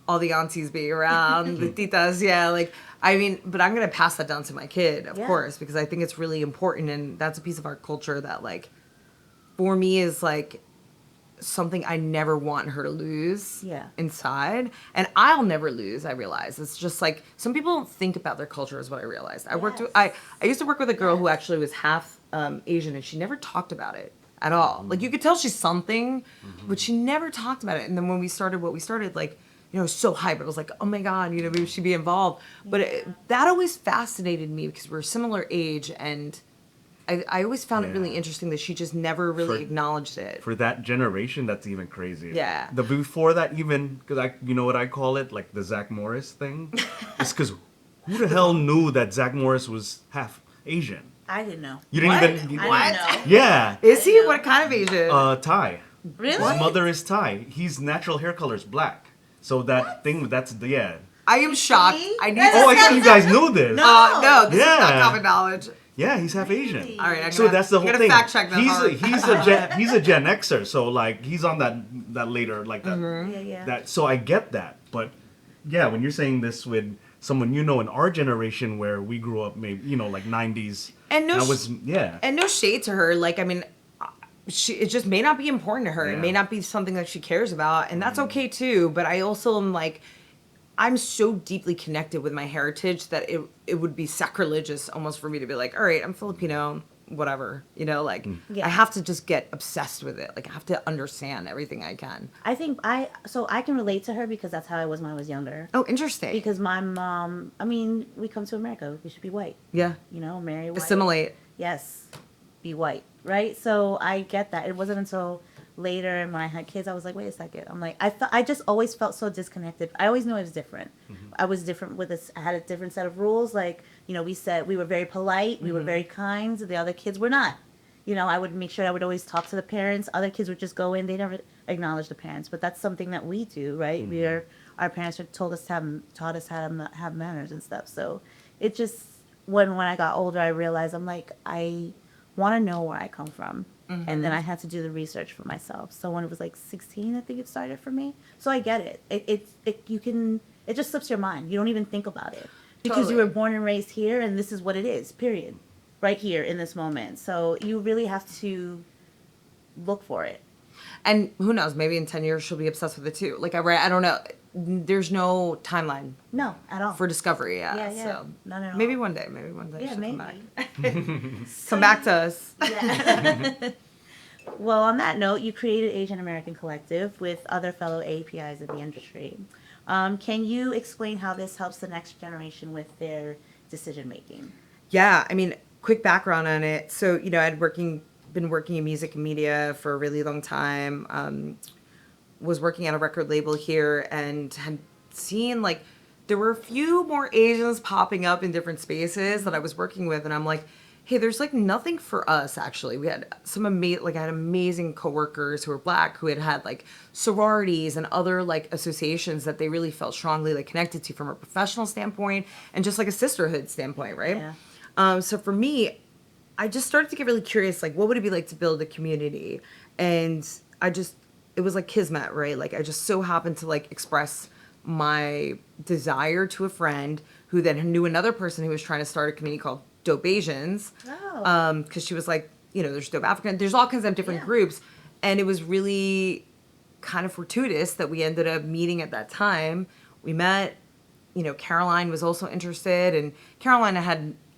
all the aunties being around, the titas, yeah, like I mean, but I'm gonna pass that down to my kid, of Yeah. course, because I think it's really important, and that's a piece of our culture that like, for me is like something I never want her to lose Yeah. inside, and I'll never lose. I realize it's just like some people don't think about their culture, is what I realized. I worked with, I used to work with a girl who actually was half Asian, and she never talked about it at all. Like, you could tell she's something, but she never talked about it. And then when we started what we started, like, you know, it was so hype. It was like, oh my God, you know, maybe she'd be involved. But that always fascinated me because we're a similar age, and I always found it really Yeah. interesting that she just never really For- acknowledged it. For that generation, that's even crazier. Yeah. The before that, even because you know what I call it, like the Zach Morris thing. It's because who the hell knew that Zach Morris was half Asian? I didn't know. You didn't What? even. I didn't know. Yeah. Is he? know. What kind of Asian? Thai. Really? His mother is Thai. His natural hair color is black. So that thing, that's the yeah. I am shocked. See? I need That's to. Oh, I thought you guys knew this. No, this is not Yeah. common knowledge. Yeah, he's half Asian. Really? All right, I'm So gonna, that's the I'm whole gonna thing. fact check that hard. He's a Gen Xer, so like he's on that later like that. Yeah. That so I get that, but yeah, when you're saying this with someone you know in our generation where we grew up, maybe you know like '90s, And no that sh- was yeah. And no shade to her. Like, I mean, it just may not be important to her. It Yeah. may not be something that she cares about, and that's okay too. But I also am like, I'm so deeply connected with my heritage that it would be sacrilegious almost for me to be like, all right, I'm Filipino, whatever, you know, like Yeah. I have to just get obsessed with it. Like, I have to understand everything I can. I think I can relate to her because that's how I was when I was younger. Oh, interesting. Because my mom, I mean, we come to America, we should be white. Yeah, You know, marry white. assimilate. Yes, be white, right? So I get that. It wasn't until later, and when I had kids, I was like, wait a second. I'm like, I just always felt so disconnected. I always knew I was different. I was different with this. I had a different set of rules. Like, you know, we said we were very polite, we were very kind. The other kids were not. You know, I would make sure I would always talk to the parents. Other kids would just go in. They never acknowledge the parents, but that's something that we do, right? Our parents taught us how to have manners and stuff. So it just when I got older, I realized I'm like I want to know where I come from. And then I had to do the research for myself. So when it was like 16, I think it started for me. So I get it. It just slips your mind. You don't even think about it because you Totally. were born and raised here, and this is what it is. Period. Right here in this moment. So you really have to look for it. And who knows? Maybe in 10 years she'll be obsessed with it too. Like, I don't know. There's no timeline No, at all. for discovery. Yeah. Yeah. So None at all. maybe one day. Yeah, she'll maybe. come back. Come back to us. Yeah. Well, on that note, you created Asian American Collective with other fellow APIs in the industry. Can you explain how this helps the next generation with their decision making? Yeah, I mean, quick background on it. So, you know, been working in music and media for a really long time. Was working at a record label here and had seen like there were a few more Asians popping up in different spaces that I was working with, and I'm like, hey, there's like nothing for us actually. We had some I had amazing coworkers who were Black who had like sororities and other like associations that they really felt strongly like connected to from a professional standpoint and just like a sisterhood standpoint, right? Yeah. So for me, I just started to get really curious, like what would it be like to build a community? And it was like kismet, right? Like I just so happened to like express my desire to a friend who then knew another person who was trying to start a community called Dope Asians. Oh. Because she was like, you know, there's Dope African, there's all kinds of different Yeah. groups. And it was really kind of fortuitous that we ended up meeting at that time. We met, you know, Caroline was also interested, and Caroline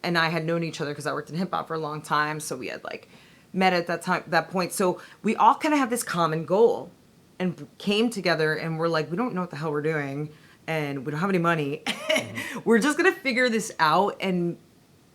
and I had known each other because I worked in hip hop for a long time. So we had like met at that point. So we all kind of had this common goal and came together and we're like, we don't know what the hell we're doing and we don't have any money. We're just going to figure this out and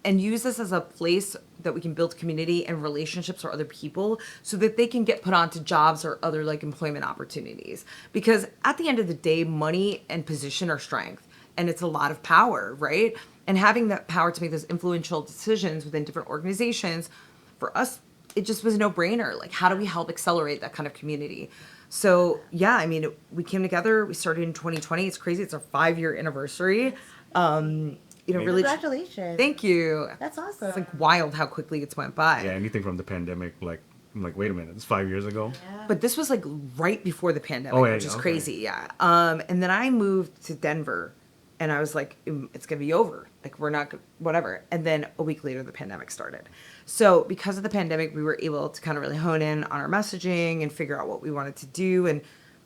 use this as a place that we can build community and relationships for other people so that they can get put onto jobs or other like employment opportunities. Because at the end of the day, money and position are strength and it's a lot of power, right? And having that power to make those influential decisions within different organizations, for us, it just was a no-brainer. Like, how do we help accelerate that kind of community? So, yeah, I mean, we came together. We started in 2020. It's crazy. It's our 5-year anniversary. You know, really. Congratulations. Thank you. That's awesome. It's like wild how quickly it's went by. Yeah, anything from the pandemic, like I'm like, wait a minute, it's 5 years ago. Yeah. But this was like right before the pandemic, Oh, yeah, which is okay. crazy. Yeah. And then I moved to Denver and I was like, it's going to be over. Like, we're not, whatever. And then a week later, the pandemic started. So because of the pandemic, we were able to kind of really hone in on our messaging and figure out what we wanted to do. And,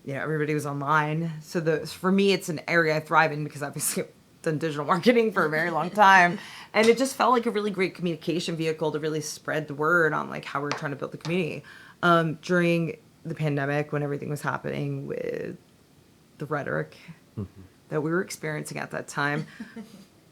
you know, everybody was online. So for me, it's an area I thrive in because obviously I've done digital marketing for a very long time. And it just felt like a really great communication vehicle to really spread the word on like how we're trying to build the community. during the pandemic, when everything was happening with the rhetoric that we were experiencing at that time,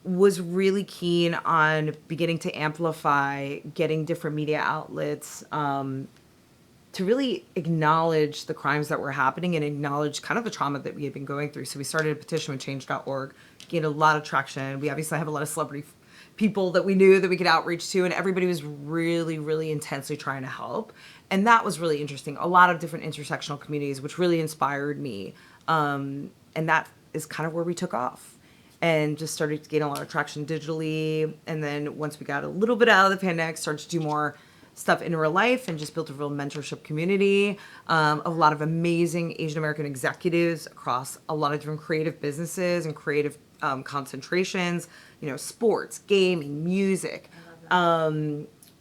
was really keen on beginning to amplify, getting different media outlets to really acknowledge the crimes that were happening and acknowledge kind of the trauma that we had been going through. So we started a petition with change.org, gained a lot of traction. We obviously have a lot of celebrity people that we knew that we could outreach to, and everybody was really, really intensely trying to help. And that was really interesting. A lot of different intersectional communities, which really inspired me. And that is kind of where we took off and just started to gain a lot of traction digitally. And then once we got a little bit out of the pandemic, started to do more stuff in real life and just built a real mentorship community. A lot of amazing Asian American executives across a lot of different creative businesses and creative concentrations, sports, gaming, music,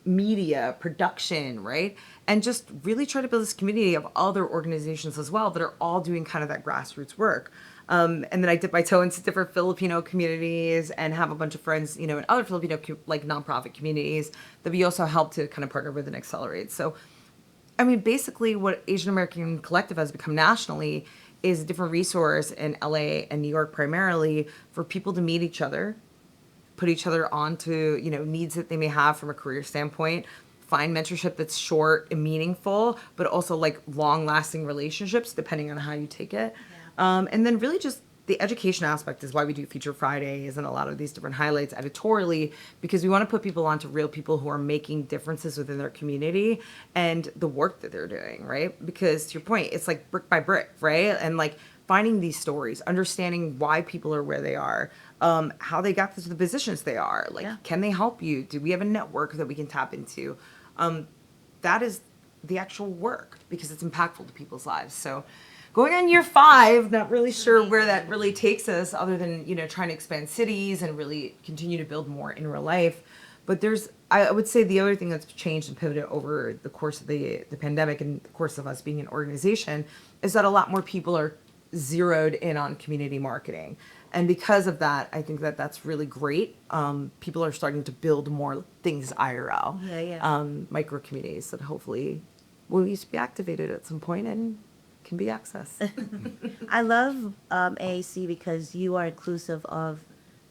media, production, right? And just really try to build this community of other organizations as well that are all doing kind of that grassroots work. And then I dip my toe into different Filipino communities and have a bunch of friends, in other Filipino nonprofit communities that we also help to kind of partner with and accelerate. So, basically what Asian American Collective has become nationally is a different resource in LA and New York primarily for people to meet each other, put each other onto, needs that they may have from a career standpoint, find mentorship that's short and meaningful, but also like long-lasting relationships, depending on how you take it. And then really just the education aspect is why we do Feature Fridays and a lot of these different highlights editorially, because we want to put people onto real people who are making differences within their community and the work that they're doing, right? Because to your point, it's like brick by brick, right? And like finding these stories, understanding why people are where they are, how they got to the positions they are, like, can they help you? Do we have a network that we can tap into? That is the actual work because it's impactful to people's lives. So going on year 5, not really sure where that really takes us other than, trying to expand cities and really continue to build more in real life. But I would say the other thing that's changed and pivoted over the course of the pandemic and the course of us being an organization is that a lot more people are zeroed in on community marketing. And because of that, I think that that's really great. People are starting to build more things IRL, micro communities that hopefully will be activated at some point and can be accessed. I love AAC because you are inclusive of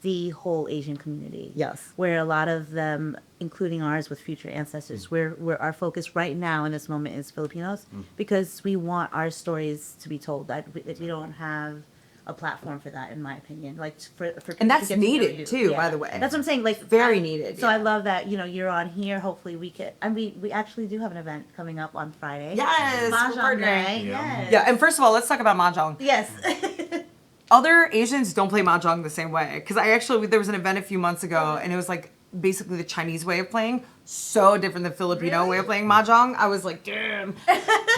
the whole Asian community. Yes. Where a lot of them, including ours with future ancestors, where our focus right now in this moment is Filipinos, because we want our stories to be told. We don't have a platform for that, in my opinion. Like for And that's to get to know needed you. too, by the way. That's what I'm saying. Like Very needed. So I love that you're on here. Hopefully we could. We actually do have an event coming up on Friday. Yes, we're Mahjong partnering. night. Yeah. Yes. Yeah, and first of all, let's talk about mahjong. Yes. Other Asians don't play mahjong the same way. Because there was an event a few months ago, and it was like basically the Chinese way of playing, so different than Filipino way of playing mahjong. I was like, damn.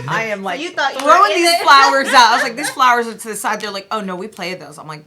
I am like you thought you throwing were in these it. flowers out. I was like, these flowers are to the side. They're like, oh no, we play those. I'm like,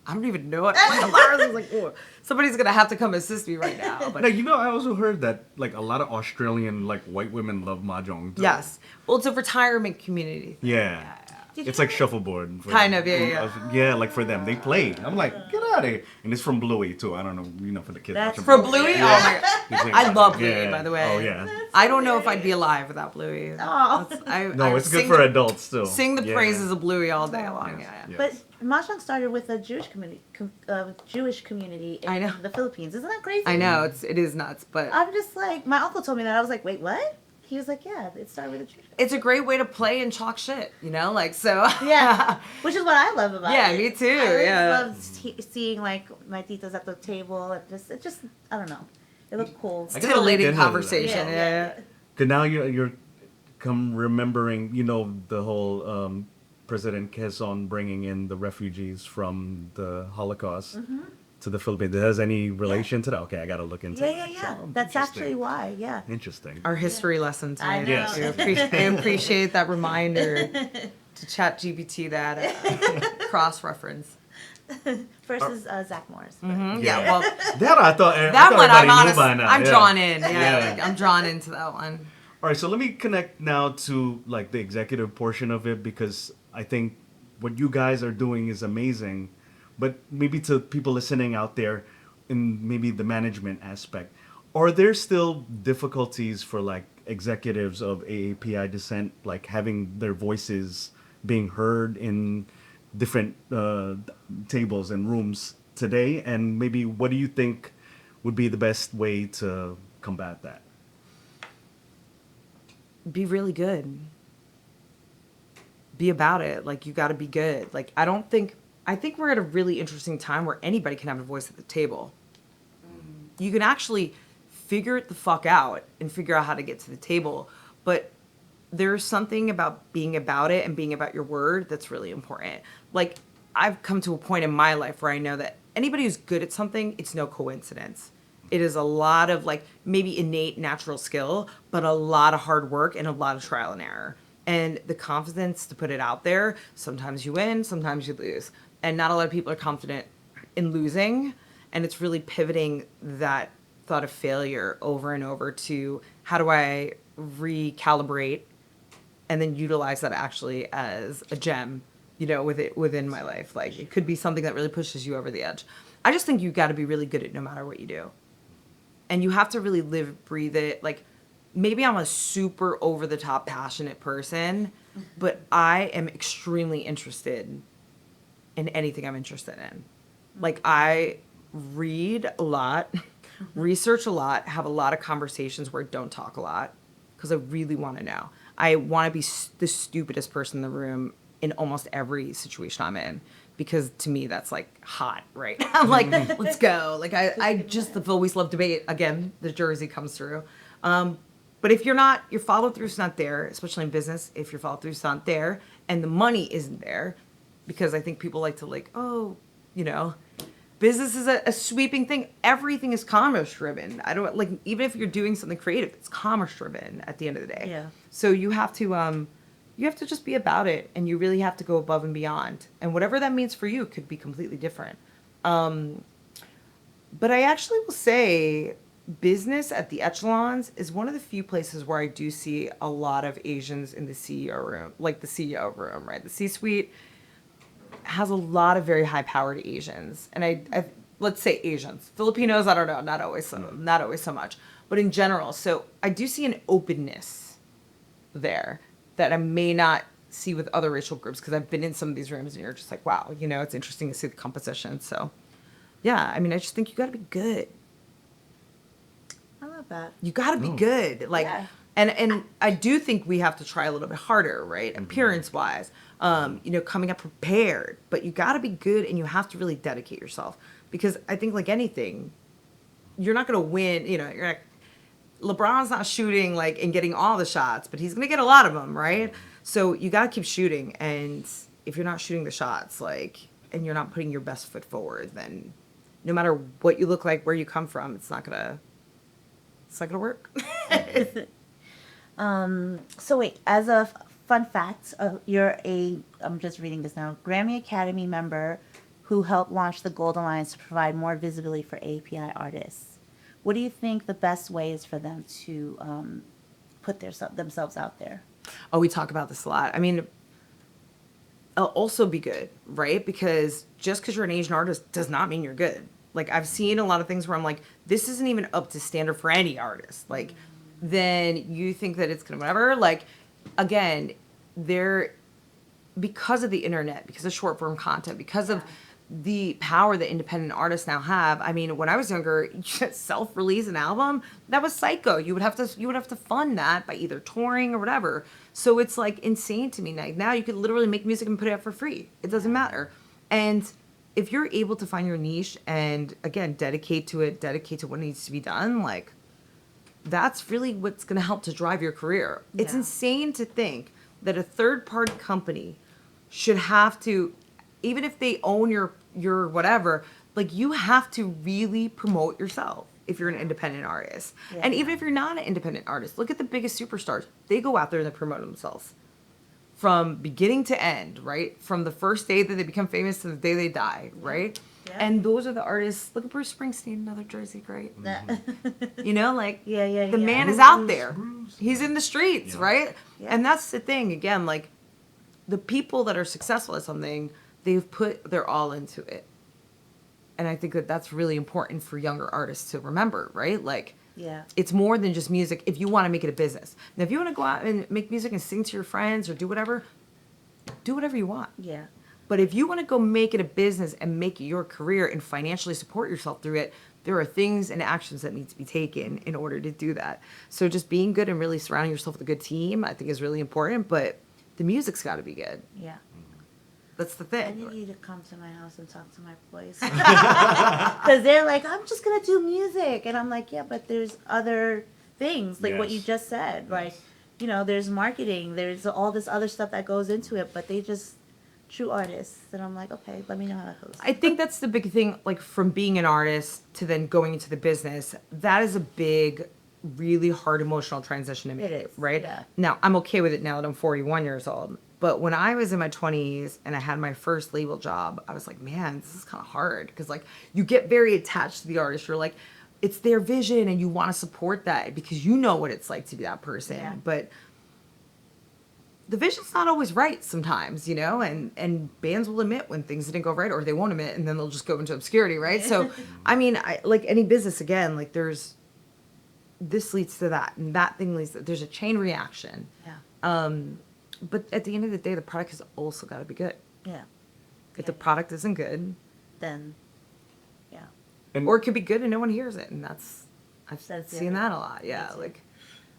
I don't even know it. The flowers is like, ooh. Somebody's gonna have to come assist me right now. But Now, I also heard that like a lot of Australian like white women love mahjong too. yes, well, it's a retirement community. Yeah. It's like shuffleboard. Kind of, yeah. Yeah, like for them. They play. I'm like, get out of here. And it's from Bluey, too. I don't know, for the kids. That's watching For Bluey. Bluey? Yeah. Oh my god. They play I mahjong. love Bluey, Yeah. by the way. Oh, yeah. I don't know if I'd be alive without Bluey. Oh. No, it's good for adults, too. Sing the Yeah. praises of Bluey all day long. Yes. Yeah. Yes. But mahjong started with a Jewish community in I know. the Philippines. Isn't that crazy? I know it is nuts, but I'm just like, my uncle told me that. I was like, wait, what? He was like, yeah, it started with a Jewish. it's a great way to play and talk shit, like so. Yeah, which is what I love about Yeah, it. me too, I always yeah. love seeing like my titas at the table. It just I don't know. It looked cool. I guess Titillating I like conversation. Yeah, Yeah. yeah. Because now you're come remembering, the whole President Quezon bringing in the refugees from the Holocaust to the Philippines. Has any relation to that? Okay, I got to look into Yeah. it. That's Interesting. actually why. Yeah. Interesting. Our history lesson I tonight. know. Yes. I appreciate that reminder to chat GPT that cross reference. Versus Zach Morris. but- Yeah, well, That I thought that one I'm everybody knew by honest. now. I'm Yeah. drawn in. Yeah, Yeah. like, I'm drawn into that one. All right, so let me connect now to like the executive portion of it because I think what you guys are doing is amazing, but maybe to people listening out there in maybe the management aspect, Are there still difficulties for like executives of AAPI descent, like having their voices being heard in different tables and rooms today? And maybe what do you think would be the best way to combat that? Be really good. Be about it. Like, you got to be good. Like, I think we're at a really interesting time where anybody can have a voice at the table. You can actually figure it the fuck out and figure out how to get to the table. But there's something about being about it and being about your word that's really important. Like, I've come to a point in my life where I know that anybody who's good at something, it's no coincidence. It is a lot of like maybe innate natural skill, but a lot of hard work and a lot of trial and error. And the confidence to put it out there, sometimes you win, sometimes you lose. And not a lot of people are confident in losing. And it's really pivoting that thought of failure over and over to how do I recalibrate and then utilize that actually as a gem, within my life. Like, it could be something that really pushes you over the edge. I just think you got to be really good at no matter what you do. And you have to really live, breathe it. Like, maybe I'm a super over the top passionate person, but I am extremely interested in anything I'm interested in. Like, I read a lot, research a lot, have a lot of conversations where I don't talk a lot because I really want to know. I want to be the stupidest person in the room in almost every situation I'm in, because to me that's like hot, right? I'm like, let's go. Like, I just have always loved debate. Again, the Jersey comes through. But if your follow through's not there, especially in business, if your follow through's not there and the money isn't there, because I think people like to like, business is a sweeping thing. Everything is commerce driven. I don't like, even if you're doing something creative, it's commerce driven at the end of the day. Yeah. So you have to just be about it, and you really have to go above and beyond. And whatever that means for you could be completely different. But I actually will say business at the echelons is one of the few places where I do see a lot of Asians in the CEO room, like the CEO room, right? The C-suite has a lot of very high-powered Asians. And I let's say Asians. Filipinos, I don't know, not always so much. But in general, so I do see an openness there that I may not see with other racial groups, because I've been in some of these rooms and you're just like, wow, it's interesting to see the composition. So, yeah, I mean, I just think you got to be good. I love that. You got to be good. Like, Yeah. and I do think we have to try a little bit harder, right? Appearance-wise, coming up prepared. But you got to be good, and you have to really dedicate yourself. Because I think, like anything, you're not going to win, LeBron's not shooting like and getting all the shots, but he's going to get a lot of them, right? So you got to keep shooting. And if you're not shooting the shots, like, and you're not putting your best foot forward, then no matter what you look like, where you come from, it's not going to work. So wait, as a fun fact, I'm just reading this now, Grammy Academy member who helped launch the Gold Alliance to provide more visibility for API artists. What do you think the best way is for them to put themselves out there? Oh, we talk about this a lot. I mean, I'll also be good, right? Because just because you're an Asian artist does not mean you're good. Like, I've seen a lot of things where I'm like, this isn't even up to standard for any artist. Like, then you think that it's gonna whatever. Like, again, because of the internet, because of short form content, because of the power that independent artists now have. I mean, when I was younger, self-release an album, that was psycho. You would have to fund that by either touring or whatever. So it's like insane to me. Like, now you could literally make music and put it out for free. It doesn't matter. And if you're able to find your niche and again dedicate to what needs to be done, like, that's really what's going to help to drive your career. Yeah. It's insane to think that a third-party company should have to, even if they own your whatever, like, you have to really promote yourself if you're an independent artist. Yeah. And even if you're not an independent artist, look at the biggest superstars. They go out there and they promote themselves from beginning to end, right? From the first day that they become famous to the day they die, right? Yeah. And those are the artists. Look at Bruce Springsteen, another Jersey great. The man is out there. He's in the streets, right? Yeah. And that's the thing, again, like, the people that are successful at something, they've put their all into it. And I think that that's really important for younger artists to remember, right? Like, Yeah. It's more than just music if you want to make it a business. Now, if you want to go out and make music and sing to your friends or do whatever you want. Yeah. But if you want to go make it a business and make it your career and financially support yourself through it, there are things and actions that need to be taken in order to do that. So just being good and really surrounding yourself with a good team, I think is really important, but the music's got to be good. Yeah. That's the I thing. need you to come to my house and talk to my boys. Because they're like, I'm just going to do music. And I'm like, yeah, but there's other things, like what you Yes. just said. Like, you know, there's marketing, there's all this other stuff that goes into it, but they just true artists. And I'm like, okay, let me know how to host. I think that's the big thing, like from being an artist to then going into the business, that is a big, really hard emotional transition to make, It is, right? yeah. Now, I'm okay with it now that I'm 41 years old. But when I was in my 20s and I had my first label job, I was like, man, this is kind of hard. Because, like, you get very attached to the artist. You're like, it's their vision and you want to support that because you know what it's like to be that person. Yeah. But the vision's not always right sometimes, you know, and bands will admit when things didn't go right, or they won't admit, and then they'll just go into obscurity, right? So, I mean, like any business, again, like there's, this leads to that, and that thing leads to, there's a chain reaction. Yeah. But at the end of the day, the product has also got to be good. Yeah. If the product isn't good, Then, yeah. And, or it could be good and no one hears it, and I've That's the seen other- that a lot. Yeah, too. like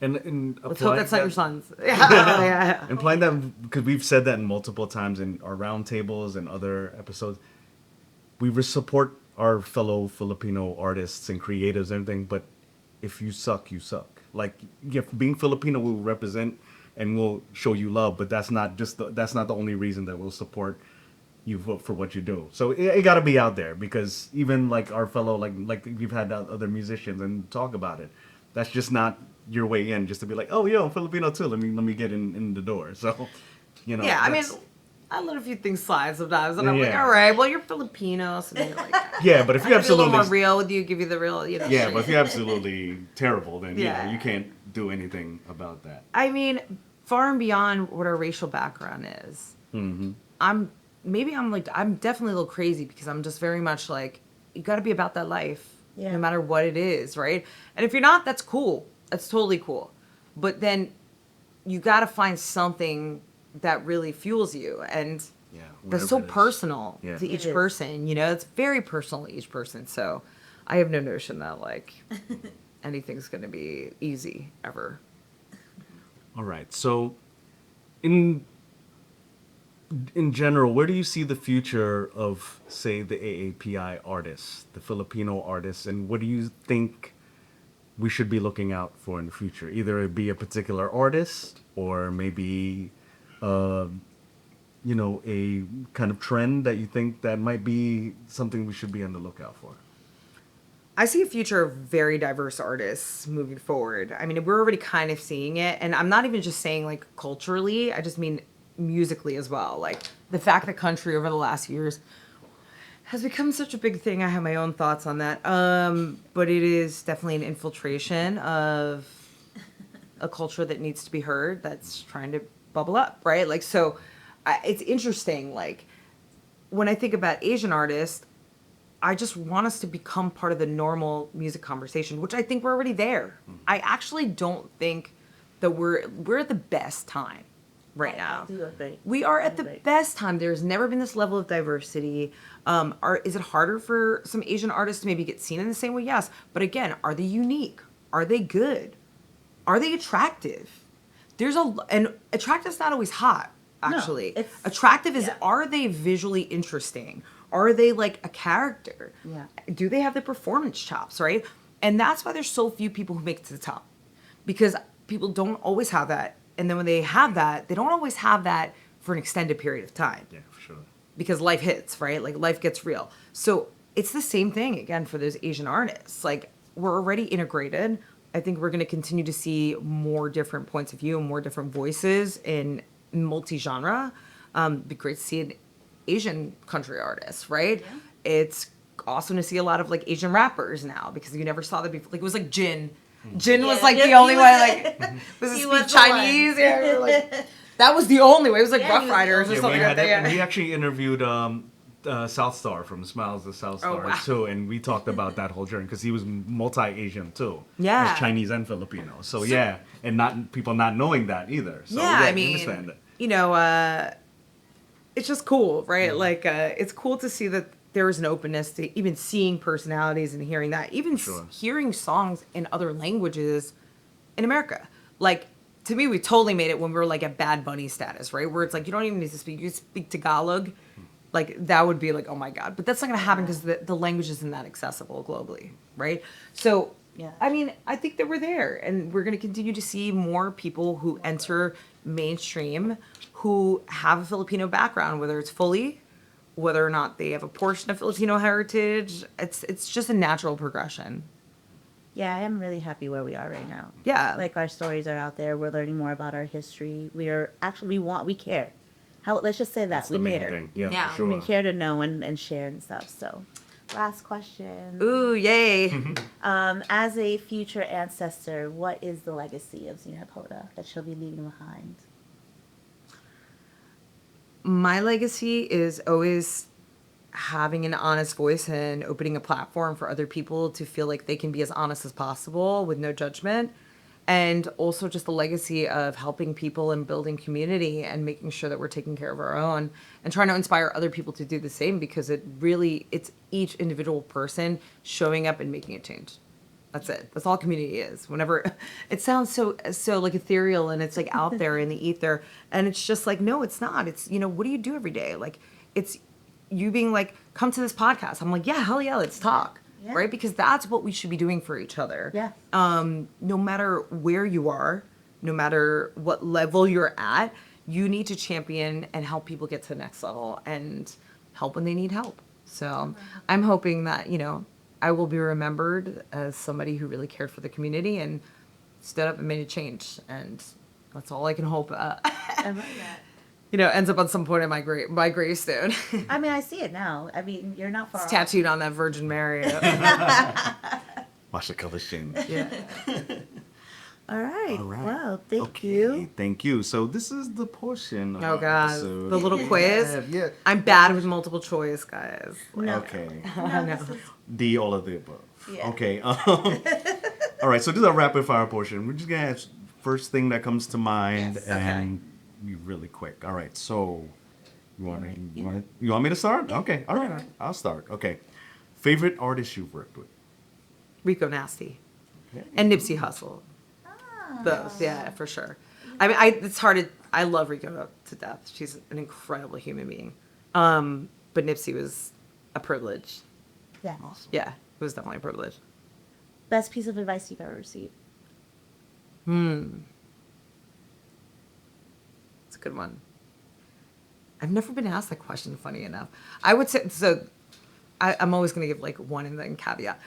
and let's hope applying that's not your that- sons. Yeah. Implying that, because we've said that multiple times in our roundtables and other episodes, we support our fellow Filipino artists and creatives and everything, but if you suck, you suck. Like, being Filipino will represent and we'll show you love, but that's not the only reason that we'll support you for what you do. So it got to be out there, because even like our fellow, like we've had other musicians and talk about it. That's just not your way in, just to be like, oh, yo, I'm Filipino too. Let me get in the door. So, you know. Yeah, I mean, that's- I let a few things slide sometimes, and I'm like, Yeah. all right, well, you're Filipino, so then you're like, yeah, but if I you're can be a little absolutely more real with you, give you the real, you know. yeah, shit. but if you're absolutely terrible, then Yeah. you can't do anything about that. I mean, far and beyond what our racial background is, Mm-hmm. I'm definitely a little crazy because I'm just very much like, you got to be about that life, Yeah. no matter what it is, right? And if you're not, that's cool. That's totally cool. But then you got to find something that really fuels you, and Yeah, that's so whatever it is. personal Yeah. to It each is. person. You know, it's very personal to each person. So I have no notion that like anything's going to be easy ever. All right. So, in general, where do you see the future of, say, the AAPI artists, the Filipino artists, and what do you think we should be looking out for in the future? Either it be a particular artist, or maybe, a kind of trend that you think that might be something we should be on the lookout for. I see a future of very diverse artists moving forward. I mean, we're already kind of seeing it, and I'm not even just saying like culturally, I just mean musically as well. Like the fact that country over the last years has become such a big thing. I have my own thoughts on that. But it is definitely an infiltration of a culture that needs to be heard, that's trying to bubble up, right? Like, so it's interesting. Like when I think about Asian artists, I just want us to become part of the normal music conversation, which I think we're already there. I actually don't think that we're at the best time right now. I do agree. We are at the Agree. best time. There's never been this level of diversity. Is it harder for some Asian artists to maybe get seen in the same way? Yes. But again, are they unique? Are they good? Are they attractive? And attractive's not always hot, actually. it's- Attractive is, yeah. are they visually interesting? Are they like a character? Yeah. Do they have the performance chops, right? And that's why there's so few people who make it to the top. Because people don't always have that. And then when they have that, they don't always have that for an extended period of time. Yeah, for sure. Because life hits, right? Like life gets real. So it's the same thing again for those Asian artists. Like we're already integrated. I think we're going to continue to see more different points of view and more different voices in multi-genre. Be great to see an Asian country artist, right? Yeah. It's awesome to see a lot of like Asian rappers now because you never saw that before. Like it was like Jin. Jin was Yeah, like yeah, the only he way. was- Like was he it was speak the one. Chinese? Yeah, we were like, that was the only way. It was like Yeah, Rough he was the Riders or only Yeah, something we like that. Yeah. we actually interviewed South Star from Smiles the South Oh, Star wow. too, and we talked about that whole journey because he was multi-Asian too. Yeah. As Chinese and Filipino. So yeah, and not people not knowing that either. So yeah, I we mean, understand that. you know, it's just cool, right? Mm-hmm. Like, it's cool to see that there is an openness to even seeing personalities and hearing that, even Sure. hearing songs in other languages in America. Like, to me, we totally made it when we were like at Bad Bunny status, right? Where it's like, you don't even need to speak, you speak Tagalog. Like, that would be like, oh my God. But that's not going to happen because the language isn't that accessible globally, right? So, Yeah. I mean, I think that we're there, and we're going to continue to see more people who enter mainstream who have a Filipino background, whether it's fully, whether or not they have a portion of Filipino heritage. It's just a natural progression. Yeah, I am really happy where we are right now. Yeah. Like our stories are out there. We're learning more about our history. We are actually we care. How let's just say that That's we the main care. thing. Yeah, Yeah. for sure. We care to know and share and stuff. So, last question. Ooh, yay. As a future ancestor, what is the legacy of Zeena Kota that she'll be leaving behind? My legacy is always having an honest voice and opening a platform for other people to feel like they can be as honest as possible with no judgment. And also just the legacy of helping people and building community and making sure that we're taking care of our own and trying to inspire other people to do the same, because it's each individual person showing up and making a change. That's it. That's all community is. Whenever it sounds so like ethereal and it's like out there in the ether, and it's just like, no, it's not. It's, what do you do every day? Like, it's you being like, come to this podcast. I'm like, yeah, hell yeah, let's talk. Yeah. Right? Because that's what we should be doing for each other. Yeah. No matter where you are, no matter what level you're at, you need to champion and help people get to the next level and help when they need help. So I'm hoping that, I will be remembered as somebody who really cared for the community and stood up and made a change. And that's all I can hope, I love that. ends up on some point in my gravestone. I mean, I see it now. I mean, you're not far It's off. tattooed on that Virgin Mary. Watch the color change. Yeah. All right. All right. Well, thank Okay, you. thank you. So this is the portion of Oh our God, episode. the little quiz. Yeah. I'm bad with multiple choice, guys. No. Okay. No, this is- D, all of the above. Yeah. Okay. All right. So this is our rapid fire portion. We're just gonna ask first thing that comes to mind, Yes. and be really quick. All right. So you want me to start? Okay. All right. I'll start. Okay. Favorite artist you've worked with? Rico Nasty Okay. and Nipsey Hussle. Both, yeah, for sure. I mean, it's hard to. I love Rico to death. She's an incredible human being. But Nipsey was a privilege. Yeah. Awesome. Yeah, it was definitely a privilege. Best piece of advice you've ever received? It's a good one. I've never been asked that question, funny enough. I would say, so I'm always going to give like one and then caveat.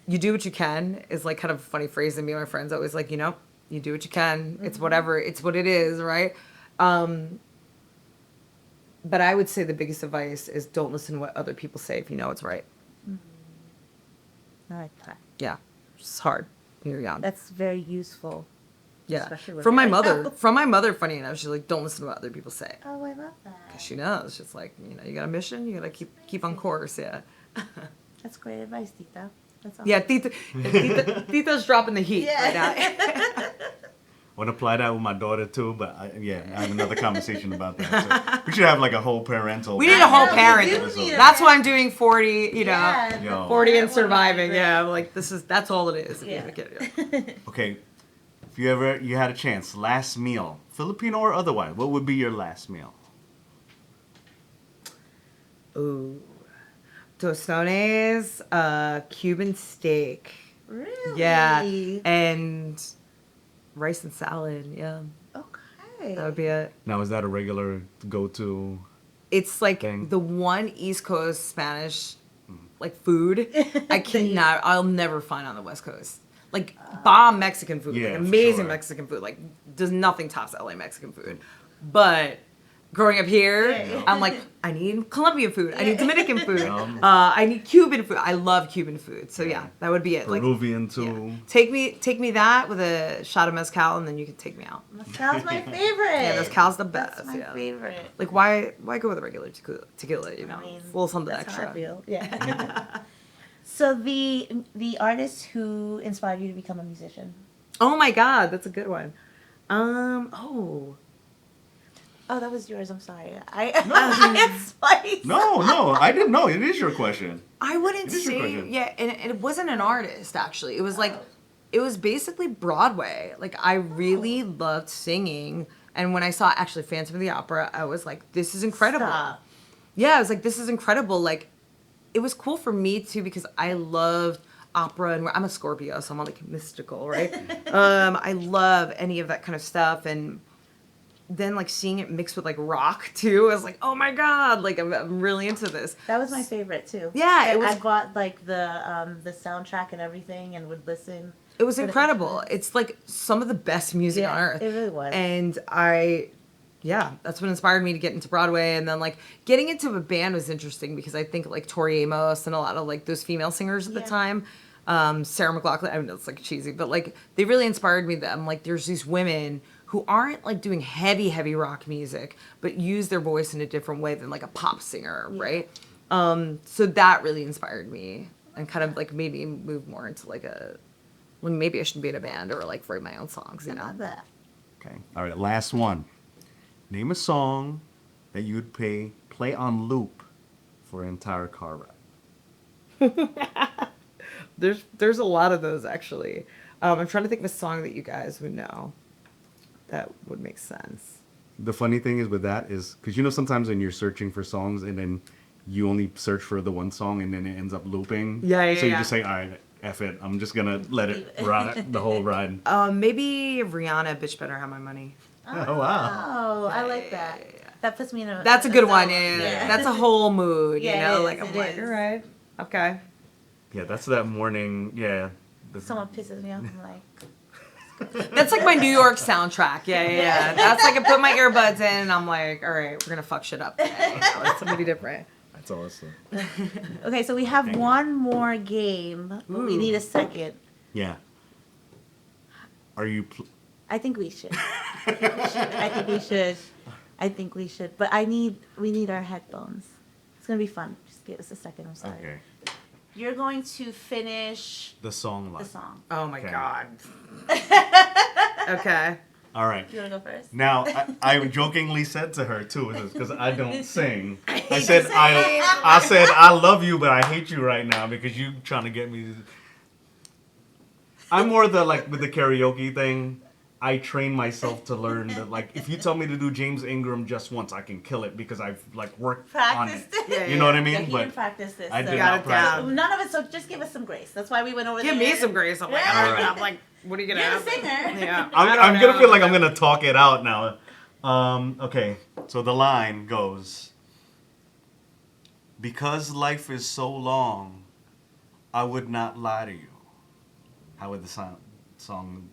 You do what you can is like kind of a funny phrase that me and my friends always like, you do what you can. It's whatever, it's what it is, right? But I would say the biggest advice is don't listen to what other people say if you know it's right. I like that. Yeah, it's hard when you're young. That's very useful. Yeah, especially with from my right mother. now. From my mother, funny enough, she's like, don't listen to what other people say. Oh, I love that. She knows. She's like, you got a mission. You got to keep on course. Yeah. That's great advice, Tita. That's awesome. Yeah, Tita's dropping the heat right now. I want to apply that with my daughter too, but I have another conversation about that. So we should have like a whole parental. We need a whole know, we parent. do need a That's why I'm doing 40. Yeah, Yo. 40 and that one surviving. is Yeah, like that's all it is. Yeah. Okay, if you had a chance, last meal, Filipino or otherwise, what would be your last meal? Ooh, tostones, Cuban steak. Really? Yeah, and rice and salad. Yeah, Okay. that would be it. Now, is that a regular go-to? It's like Thing. the one East Coast Spanish like food I'll never find on the West Coast. Like bomb Mexican food, Yeah, like for amazing sure. Mexican food. Like does nothing tops LA Mexican food. But growing up here, Yeah. I'm like, I need Colombian food. I need Dominican food. Yum. I need Cuban food. I love Cuban food. So yeah, that would be it. Peruvian Like, too. yeah. Take me that with a shot of mezcal, and then you can take me out. Mezcal's my favorite. Yeah, mezcal's the best. That's my yeah. favorite. Like why go with a regular tequila? You know, I mean, it's a little something that's how I extra. feel. Yeah. So the artist who inspired you to become a musician? Oh my God, that's a good one. Oh. Oh, that was yours. I'm sorry. It's spicy. No, I didn't know. It is your question. I wouldn't It is your say, question. yeah, and it wasn't an artist actually. It was like, it was basically Broadway. Like I really loved singing, and when I saw actually Phantom of the Opera, I was like, this is incredible. Stop. Yeah, I was like, this is incredible. Like, it was cool for me too because I loved opera, and I'm a Scorpio, so I'm all like mystical, right? I love any of that kind of stuff, and then like seeing it mixed with like rock too, I was like, oh my God, like I'm really into this. That was my favorite too. Yeah, it I was- bought like the soundtrack and everything, and would listen. It was for the incredible. instruments. It's like some of the best music on earth. It really was. And yeah, that's what inspired me to get into Broadway. And then like getting into a band was interesting because I think like Tori Amos and a lot of like those female singers at the Yeah. time, Sarah McLachlan, I know it's like cheesy, but like they really inspired me. That I'm like, there's these women who aren't like doing heavy rock music, but use their voice in a different way than like a pop singer, right? So that really inspired me and kind of like made me move more into like well, maybe I should be in a band or like write my own songs, you I know? love that. Okay. All right. Last one. Name a song that you would play on loop for an entire car ride. There's a lot of those actually. I'm trying to think of a song that you guys would know that would make sense. The funny thing is with that is because you know sometimes when you're searching for songs and then you only search for the one song and then it ends up looping. Yeah, So you yeah. just say, all right, F it. I'm just gonna let it ride the whole ride. Maybe Rihanna, Bitch Better Have My Money. Oh wow. Oh, I like that. That puts me in a. That's a good one. zone. Yeah. That's a whole mood, Yeah, you it know? is, Like, I'm it like, is. all right, okay. Yeah, that's that morning. Yeah. Someone pisses me off. I'm like, That's like my New York soundtrack. Yeah. That's like I put my earbuds in and I'm like, all right, we're going to fuck shit up today. It's going to be different. That's awesome. okay, so we have one more game. But we Ooh. need a second. Yeah. Are you? I think we should. I think we should. But we need our headphones. It's gonna be fun. Just give us a second. I'm sorry. Okay. You're going to finish The song the line. song. Oh my Okay. God. Okay. All right. You wanna go first? Now, I jokingly said to her too, because I don't sing. I hate said to say I said I love you, but I hate you right now because you trying to get me. I'm more the like with the karaoke thing. I train myself to learn that like if you tell me to do James Ingram just once, I can kill it because I've like worked on it. Practiced it. Yeah, You know what I Yeah, mean? he didn't But practice this. I so- did Got not it practice. down. None of us. So just give us some grace. That's why we went over Give there. me some grace. I'm like, Yeah. all right. Alright. I'm like, what are you going to You're have? the singer. Yeah. I'm gonna feel like I'm gonna talk it out now. Okay, so the line goes. Because life is so long, I would not lie to you. How would the song?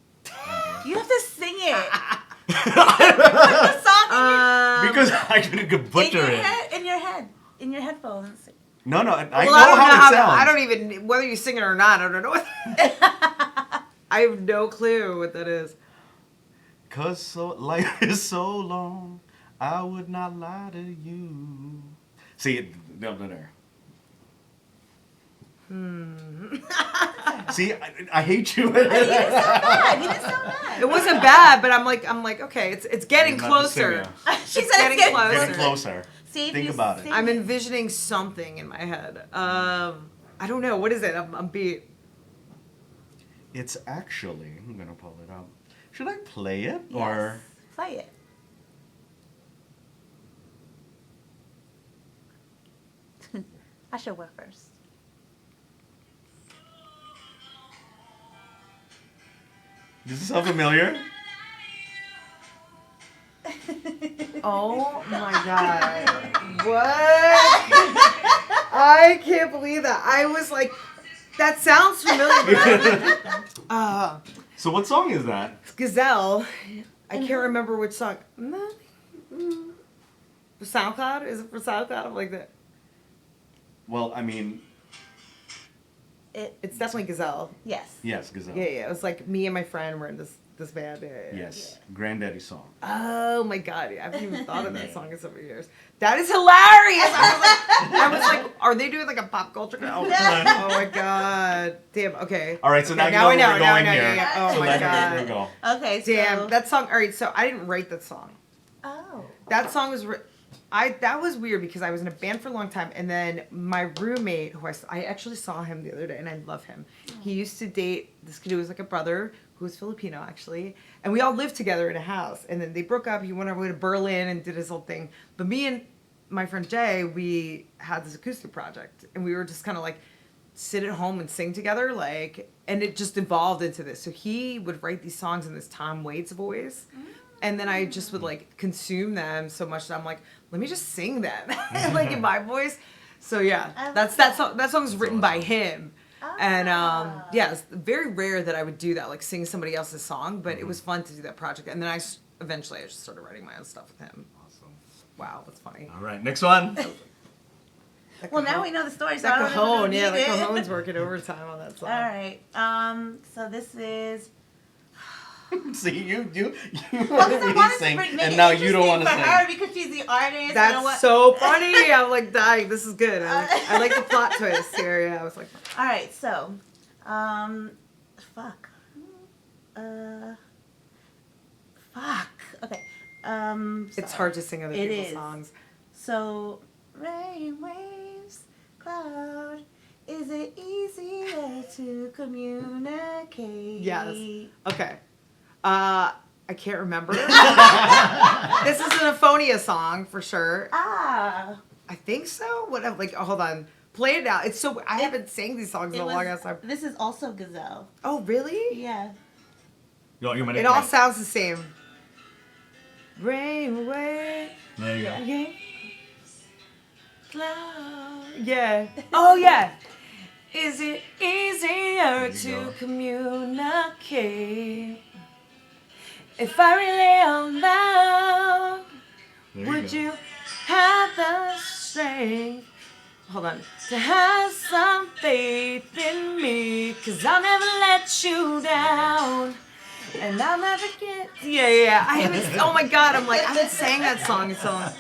You have to sing it. Put the song Because I could in butcher your it. head. In your headphones. No, I Well, know I don't how it sounds. I don't even, whether you sing it or not, I don't know. I have no clue what that is. Cause life is so long, I would not lie to you. See, no, there. See, I hate you. You didn't sound bad. You didn't sound bad. It wasn't bad, but I'm like, okay, it's getting You're not the closer. singer. She It's said getting it's closer. Getting closer. See if Think you about it. sing I'm envisioning something in my head. I don't know. What is it? I'm beat. It's actually, I'm gonna pull it up. Should I play it Yes. or? Play it. I should work first. Does this sound familiar? Oh my God. What? I can't believe that. I was like, that sounds familiar. But So what song is that? Gazelle. I can't remember which song. SoundCloud? Is it for SoundCloud? I'm like that. Well, I mean, It's definitely Gazelle. Yes. yes, Gazelle. Yeah, yeah. It was like me and my friend were in this band. Yeah, yeah. Yes, Granddaddy song. Oh my god, I haven't even thought of that song in so many years. That is hilarious. I was like, are they doing like a pop culture? Oh, oh my god, damn. Okay. All right, so Okay, now you know I where we're going now, here. yeah. Oh So my let her god. go. Okay, so. Damn, that song. All right, so I didn't write that song. Oh. That song was. That was weird because I was in a band for a long time, and then my roommate, who I actually saw him the other day, and I love him. He used to date this kid who was like a brother who was Filipino actually, and we all lived together in a house. And then they broke up. He went over to Berlin and did his whole thing. But me and my friend Jay, we had this acoustic project, and we were just kind of like sit at home and sing together, like, and it just evolved into this. So he would write these songs in this Tom Waits voice. And then I just would like consume them so much that I'm like, let me just sing them like in my voice. So yeah, that song's written by him. And yeah, it's very rare that I would do that, like sing somebody else's song, but it was fun to do that project. And then eventually I just started writing my own stuff with him. Awesome. Wow, that's funny. All right, next one. Well, now we know the story, so I That don't know Cajon, yeah, if we the need it. Cajon's working overtime on that song. All right. So this is. See, you Well, because wanted I me to wanted to sing, make and it now you don't want interesting to for her sing. because she's the artist. That's so funny. I'm like dying. This is good. I like the plot twist here. Yeah, I was like, All right, so, fuck. Fuck. Okay. it's sorry. hard to sing other It people's is. songs. So, rain, waves, cloud. Is it easier to communicate? Yes. Okay. I can't remember. This is an Aphonia song for sure. Ah. I think so. What? Like, hold on. Play it out. It's so. I haven't sang these songs in a long ass time. This is also Gazelle. Oh, really? Yeah. It all sounds the same. Rain away. There you go. Yeah. Cloud. Yeah. Oh yeah. Is it easier you to go. communicate if I relay on loud? There Would go. you have the strength? Hold on. To have some faith in me, 'cause I'll never let you down. And I'll never get. Yeah. I haven't. Oh my God. I'm like, I haven't sang that song in so long.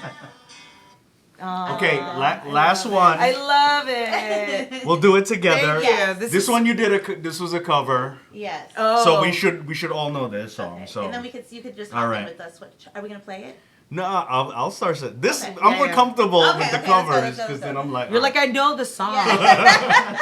Oh, Okay, last one. I love it. We'll do it together. Thank you. This one you did this was a cover, Yes. Oh. so we should all know this song. Okay. So And then you could just All hop right. in with us. Are we gonna play it? no, I'll start it. This Okay. I'm Yeah, more yeah. comfortable Okay, with the okay, let's go, covers let's go, because let's then go. I'm like, You're like, I know the song. Yeah.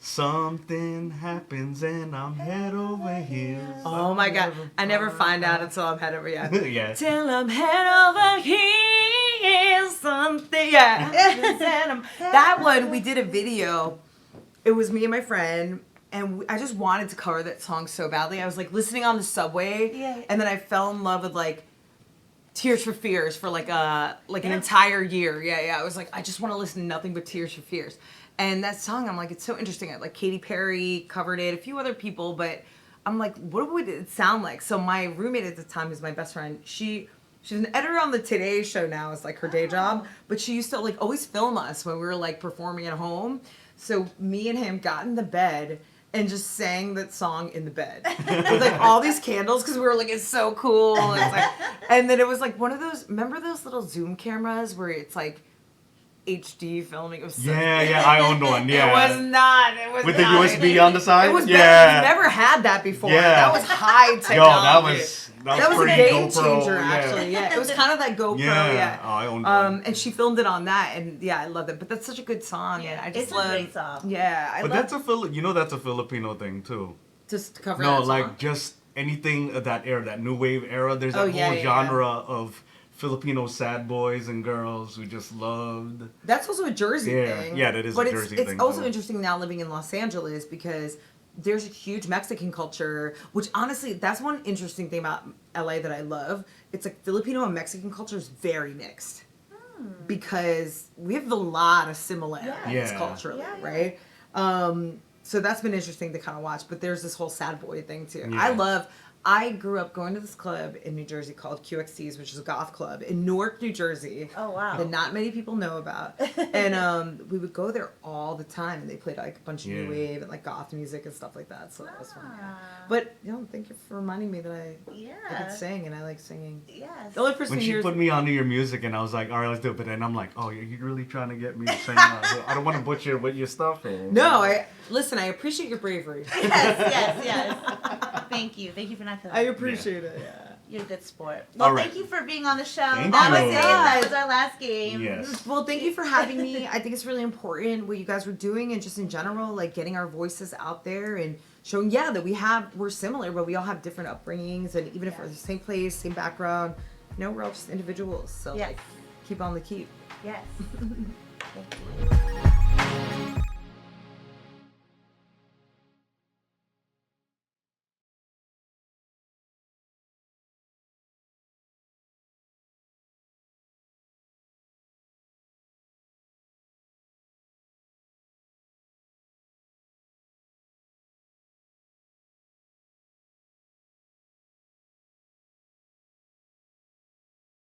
something happens and I'm head over heels. Oh my God. I never find out until I'm head over here. Yeah. Till I'm head over heels, something. Yeah. That one, we did a video. It was me and my friend, and I just wanted to cover that song so badly. I was like listening on the subway, Yeah. and then I fell in love with like Tears for Fears for like an Yeah. entire year. Yeah. I was like, I just want to listen to nothing but Tears for Fears. And that song, I'm like, it's so interesting. Like Katy Perry covered it, a few other people, but I'm like, what would it sound like? So my roommate at the time, who's my best friend, she's an editor on the Today Show now. It's like her day job, but she used to like always film us when we were like performing at home. So me and him got in the bed and just sang that song in the bed with like all these candles because we were like, it's so cool. And, it's like, and then it was like one of those. Remember those little Zoom cameras where it's like HD filming? It was so Yeah, I owned one. Yeah. It was not. It was With the not. USB on the side? It was Yeah. better. We never had that before. Yeah. That was high Yo, technology. that was a pretty game GoPro. changer, Yeah. actually. Yeah, it was kind of like GoPro. Yeah. Yeah. Oh, I owned one. And she filmed it on that, and yeah, I loved it. But that's such a good song, and I just It's a love. great song. Yeah, I But love that's that's a Filipino thing too. just to cover No, that like song. just anything of that era, that new wave era. There's Oh, that yeah, whole yeah, genre of Filipino sad boys and girls who just loved. That's also a Jersey Yeah, thing. yeah, that is a but Jersey it's thing, also too. interesting now living in Los Angeles because there's a huge Mexican culture, which honestly, that's one interesting thing about LA that I love. It's like Filipino and Mexican culture is very mixed because we have a lot of similarities Yeah. culturally, Yeah. right? So that's been interesting to kind of watch. But there's this whole sad boy thing too. Yeah. I love I grew up going to this club in New Jersey called QXT's, which is a goth club in Newark, New Jersey. Oh, wow. That not many people know about. And we would go there all the time, and they played like a bunch of new wave and like goth music and stuff like that. So that was fun. Yeah. But thank you for reminding me that I could sing, and I like singing. Yes. The only person When she here put me onto your music, and I was like, all right, let's do it. But then I'm like, oh, you're really trying to get me to sing? I don't want to butcher what your stuff is. No, I appreciate your bravery. Yes. Thank you for not killing I me. appreciate it. Yeah. You're a good sport. Well, All right. thank you for being on the show. Thank That you. was it. That was our last game. Yes. Well, thank you for having me. I think it's really important what you guys were doing, and just in general, like getting our voices out there and showing, that we're similar, but we all have different upbringings, and even if we're the same place, same background, we're all just individuals. So like, keep on the keep. Yes. Thank you.